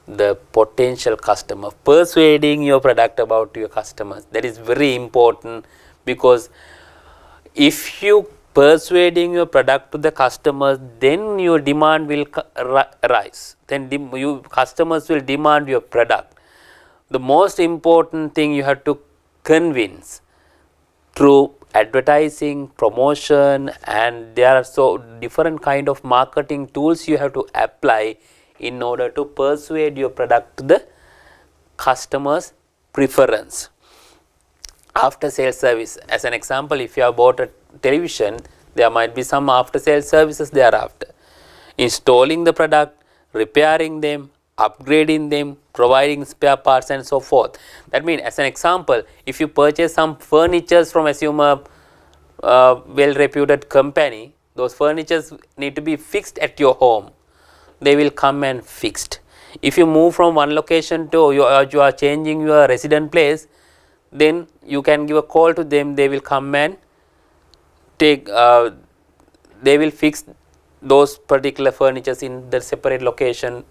the potential customer, persuading your product about your customers. That is very important, because if you persuading your product to the customers, then your demand will rise. Then customers will demand your product. The most important thing, you have to convince through advertising, promotion, and there are so different kind of marketing tools you have to apply in order to persuade your product to the customer's preference. After sales service, as an example, if you have bought a television, there might be some after sales services thereafter. Installing the product, repairing them, upgrading them, providing spare parts and so forth. That means, as an example, if you purchase some furnitures from assume a well reputed company, those furnitures need to be fixed at your home. They will come and fixed. If you move from one location to you are changing your resident place, then you can give a call to them. They will come and take. They will fix those particular furnitures in the separate location.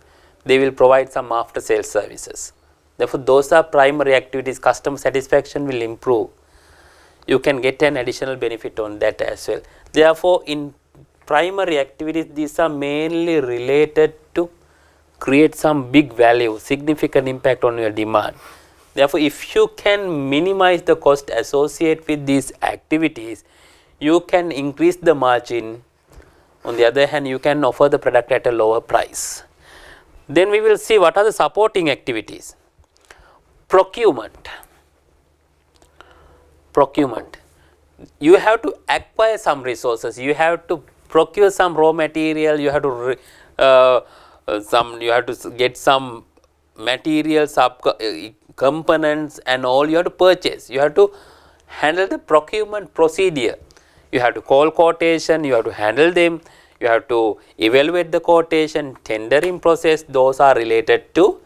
They will provide some after sales services. Therefore, those are primary activities. Customer satisfaction will improve. You can get an additional benefit on that as well. Therefore, in primary activities, these are mainly related to create some big value, significant impact on your demand. Therefore, if you can minimize the cost associated with these activities, you can increase the margin. On the other hand, you can offer the product at a lower price. Then we will see what are the supporting activities. Procurement. Procurement. You have to acquire some resources. You have to procure some raw material. You have to some you have to get some materials, components and all you have to purchase. You have to handle the procurement procedure. You have to call quotation, you have to handle them, you have to evaluate the quotation, tendering process, those are related to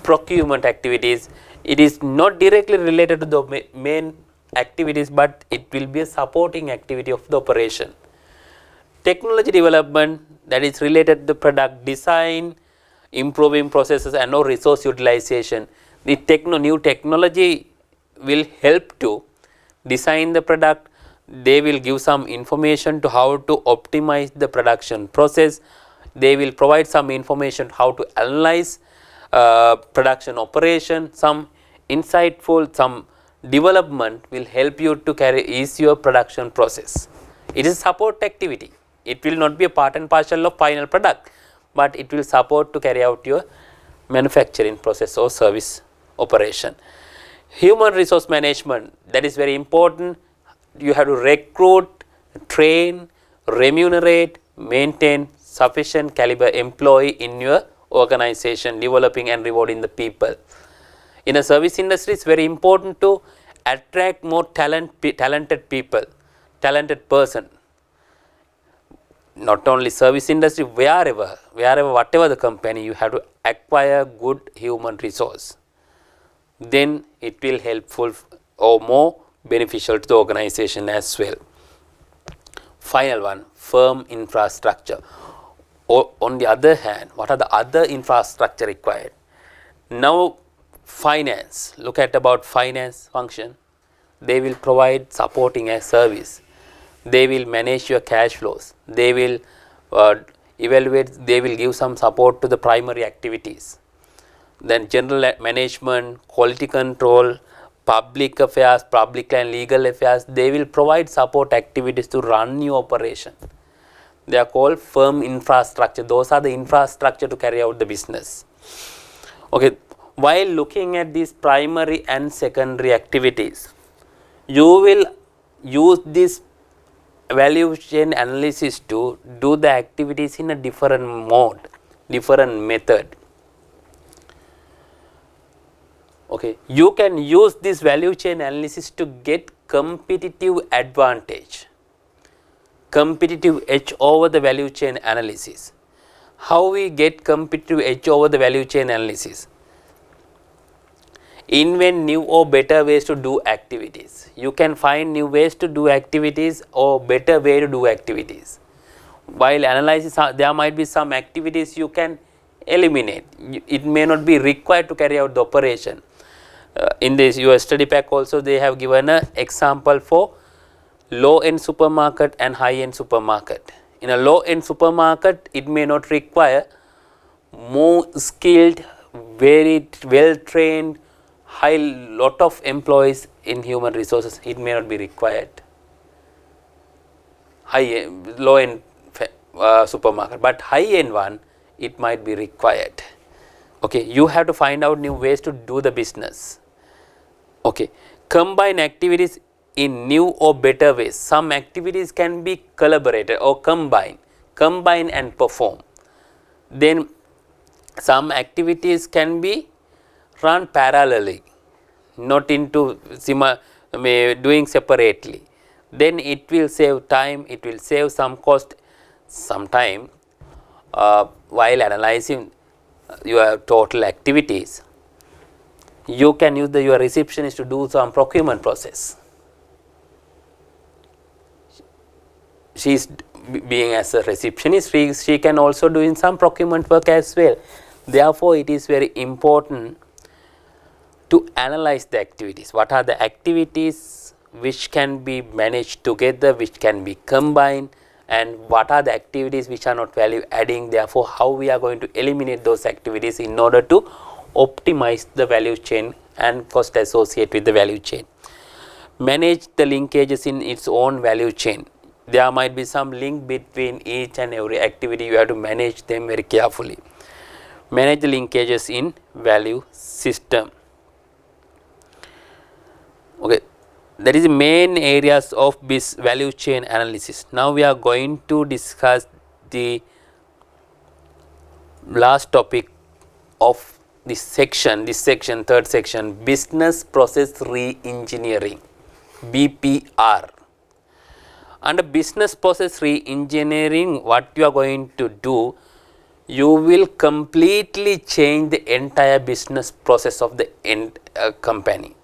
procurement activities. It is not directly related to the main activities, but it will be a supporting activity of the operation. Technology development, that is related to product design, improving processes and or resource utilization. The new technology will help to design the product. They will give some information to how to optimize the production process. They will provide some information how to analyze production operation. Some insightful, some development will help you to ease your production process. It is support activity. It will not be a part and parcel of final product, but it will support to carry out your manufacturing process or service operation. Human resource management, that is very important. You have to recruit, train, remunerate, maintain sufficient caliber employee in your organization, developing and rewarding the people. In a service industry, it is very important to attract more talented people, talented person. Not only service industry, wherever, whatever the company, you have to acquire good human resource. Then it will helpful or more beneficial to the organization as well. Final one, firm infrastructure. Or on the other hand, what are the other infrastructure required? Now finance, look at about finance function. They will provide supporting a service. They will manage your cash flows. They will evaluate, they will give some support to the primary activities. Then general management, quality control, public affairs, public and legal affairs, they will provide support activities to run your operation. They are called firm infrastructure. Those are the infrastructure to carry out the business. Okay, while looking at these primary and secondary activities, you will use this value chain analysis to do the activities in a different mode, different method. Okay, you can use this value chain analysis to get competitive advantage, competitive edge over the value chain analysis. How we get competitive edge over the value chain analysis? Invent new or better ways to do activities. You can find new ways to do activities or better way to do activities. While analysis, there might be some activities you can eliminate. It may not be required to carry out the operation. In this your study pack also they have given an example for low end supermarket and high end supermarket. In a low end supermarket, it may not require more skilled, very well trained, high lot of employees in human resources. It may not be required. Low end supermarket, but high end one, it might be required. Okay, you have to find out new ways to do the business. Okay, combine activities in new or better ways. Some activities can be collaborated or combine and perform. Then some activities can be run parallelly, not into doing separately. Then it will save time, it will save some cost, some time while analyzing your total activities. You can use your receptionist to do some procurement process. She is being as a receptionist, she can also do in some procurement work as well. Therefore, it is very important to analyze the activities. What are the activities which can be managed together, which can be combined, and what are the activities which are not value adding. Therefore, how we are going to eliminate those activities in order to optimize the value chain and cost associated with the value chain. Manage the linkages in its own value chain. There might be some link between each and every activity. You have to manage them very carefully. Manage the linkages in value system. Okay, that is the main areas of this value chain analysis. Now we are going to discuss the last topic of this section, third section, business process re-engineering, BPR. Under business process re-engineering, what you are going to do, you will completely change the entire business process of the company.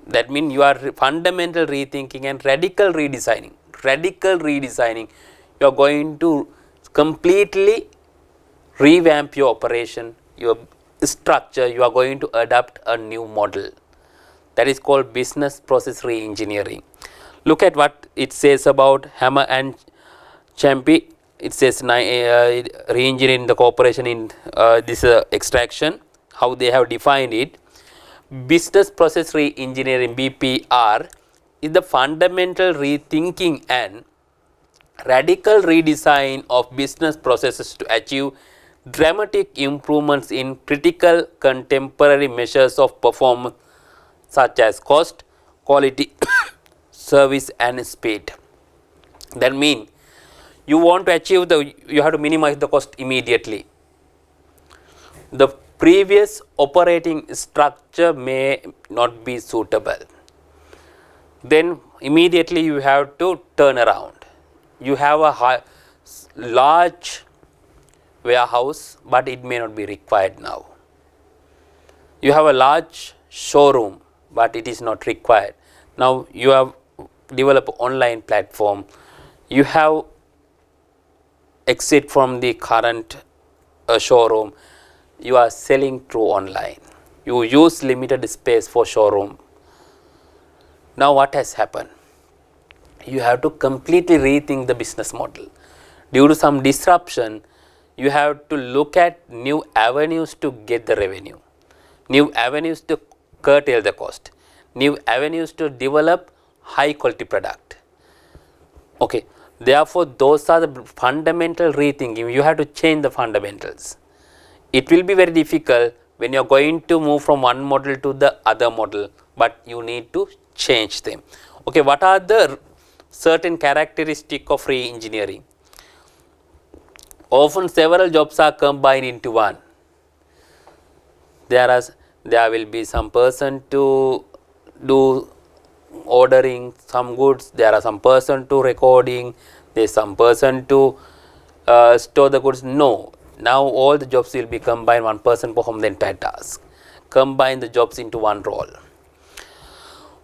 That means you are fundamental rethinking and radical redesigning. You are going to completely revamp your operation, your structure. You are going to adapt a new model. That is called business process re-engineering. Look at what it says about Hammer and Champy. It says re-engineering the corporation in this extraction, how they have defined it. Business process re-engineering, BPR, is the fundamental rethinking and radical redesign of business processes to achieve dramatic improvements in critical contemporary measures of performance such as cost, quality, service and speed. That means you want to achieve you have to minimize the cost immediately. The previous operating structure may not be suitable. Then immediately you have to turn around. You have a large warehouse, but it may not be required now. You have a large showroom, but it is not required. Now you have developed online platform. You have exit from the current showroom. You are selling through online. You use limited space for showroom. Now what has happened? You have to completely rethink the business model. Due to some disruption, you have to look at new avenues to get the revenue, new avenues to curtail the cost, new avenues to develop high quality product. Okay. Therefore, those are the fundamental rethinking. You have to change the fundamentals. It will be very difficult when you are going to move from one model to the other model, but you need to change them. Okay, what are the certain characteristics of re-engineering? Often several jobs are combined into one. There will be some person to do ordering some goods, there are some person to recording, there is some person to store the goods. No, now all the jobs will be combined, one person perform the entire task. Combine the jobs into one role.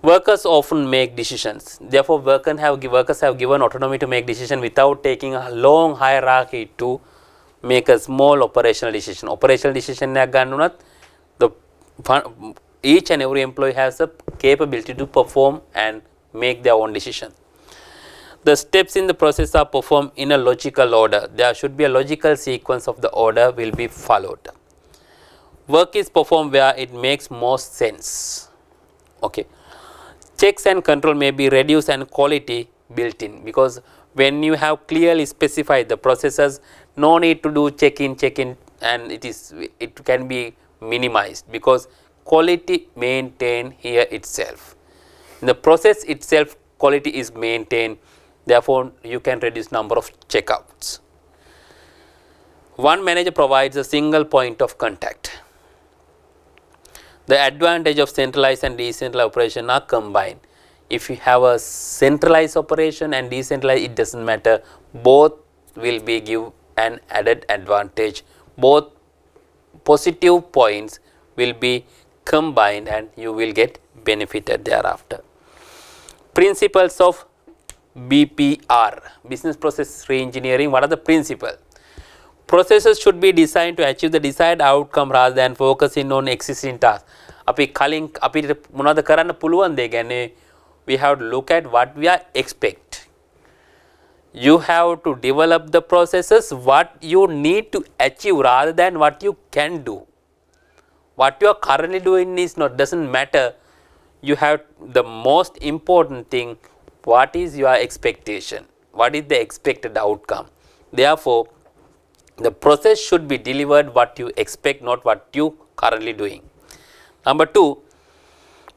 Workers often make decisions. Therefore, workers have given autonomy to make decisions without taking a long hierarchy to make a small operational decision. Operational decision each and every employee has a capability to perform and make their own decision. The steps in the process are performed in a logical order. There should be a logical sequence of the order will be followed. Work is performed where it makes most sense. Okay. Checks and control may be reduced and quality built in, because when you have clearly specified the processes, no need to do check in and it can be minimized, because quality maintained here itself. In the process itself, quality is maintained. Therefore, you can reduce number of checkouts. One manager provides a single point of contact. The advantage of centralized and decentralized operation are combined. If you have a centralized operation and decentralized, it doesn't matter. Both will be give an added advantage. Both positive points will be combined and you will get benefited thereafter. Principles of BPR, business process re-engineering. What are the principles? Processes should be designed to achieve the desired outcome rather than focusing on existing tasks. We have to look at what we are expect. You have to develop the processes what you need to achieve rather than what you can do. What you are currently doing doesn't matter. You have the most important thing, what is your expectation, what is the expected outcome. Therefore, the process should be delivered what you expect, not what you currently doing. Number 2,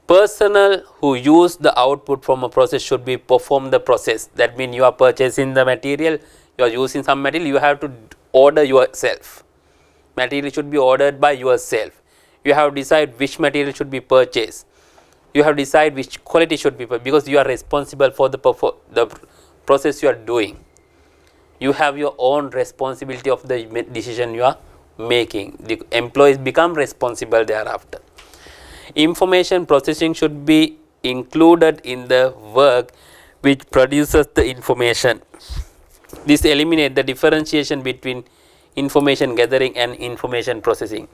personnel who use the output from a process should be perform the process. That means you are purchasing the material, you are using some material, you have to order yourself. material should be ordered by yourself. You have to decide which material should be purchased. You have to decide which quality should be purchased, because you are responsible for the process you are doing. You have your own responsibility of the decision you are making. The employees become responsible thereafter. Information processing should be included in the work which produces the information. This eliminates the differentiation between information gathering and information processing.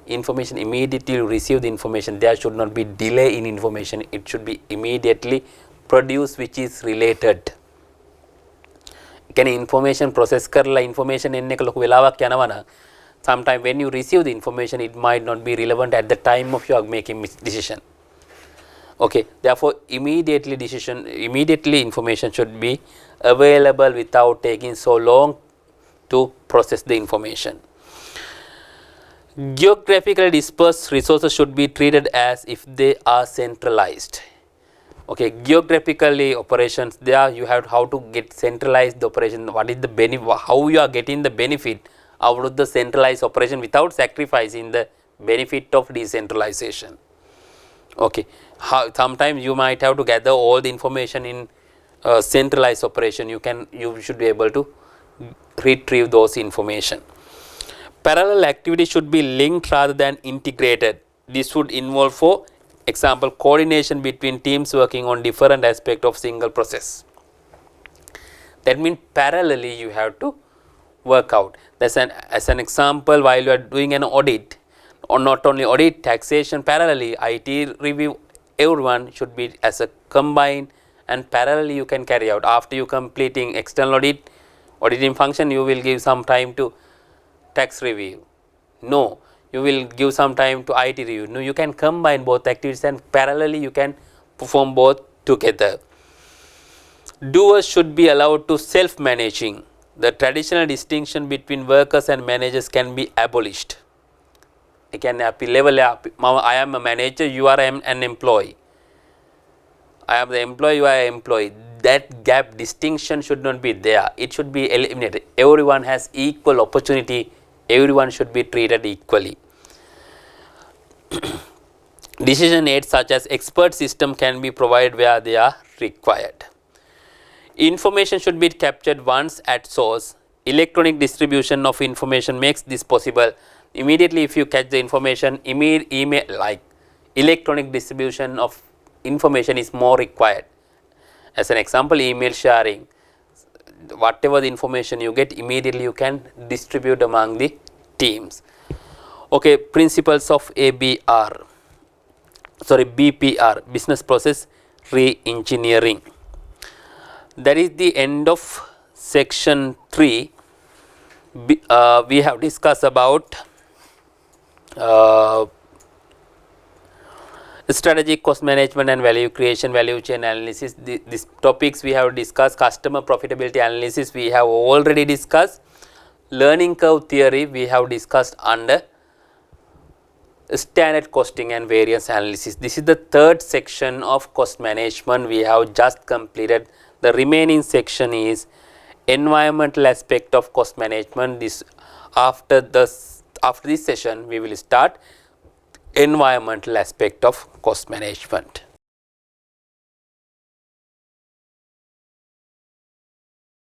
Information immediately you receive the information, there should not be delay in information, it should be immediately produced which is related. Information process කරලා information එන්න එක ලොකු වෙලාවක් යනවා නම් sometime when you receive the information it might not be relevant at the time of your making decision. Okay, therefore immediately information should be available without taking so long to process the information. Geographically dispersed resources should be treated as if they are centralized. Okay, geographically operations, there you have how to get centralized the operation, what is the benefit, how you are getting the benefit out of the centralized operation without sacrificing the benefit of decentralization. Okay, sometimes you might have to gather all the information in centralized operation, you should be able to retrieve those information. Parallel activities should be linked rather than integrated. This would involve, for example, coordination between teams working on different aspects of single process. That means parallelly you have to work out. As an example, while you are doing an audit, or not only audit, taxation, parallelly, IT review, everyone should be as a combined and parallelly you can carry out. After you completing external auditing function, you will give some time to tax review. No, you will give some time to IT review. No, you can combine both activities and parallelly you can perform both together. Doers should be allowed to self-managing. The traditional distinction between workers and managers can be abolished. Again, I am a manager, you are an employee. I am the employee, you are an employee. That gap distinction should not be there. It should be eliminated. Everyone has equal opportunity. Everyone should be treated equally. Decision aids such as expert system can be provided where they are required. Information should be captured once at source. Electronic distribution of information makes this possible. Immediately if you catch the information, email, like electronic distribution of information is more required. As an example, email sharing. Whatever the information you get, immediately you can distribute among the teams. Okay, principles of BPR, business process re-engineering. That is the end of section 3. We have discussed about strategic cost management and value creation, value chain analysis. These topics we have discussed. Customer profitability analysis we have already discussed. Learning curve theory we have discussed under standard costing and variance analysis. This is the third section of cost management we have just completed. The remaining section is environmental aspect of cost management. After this session we will start environmental aspect of cost management.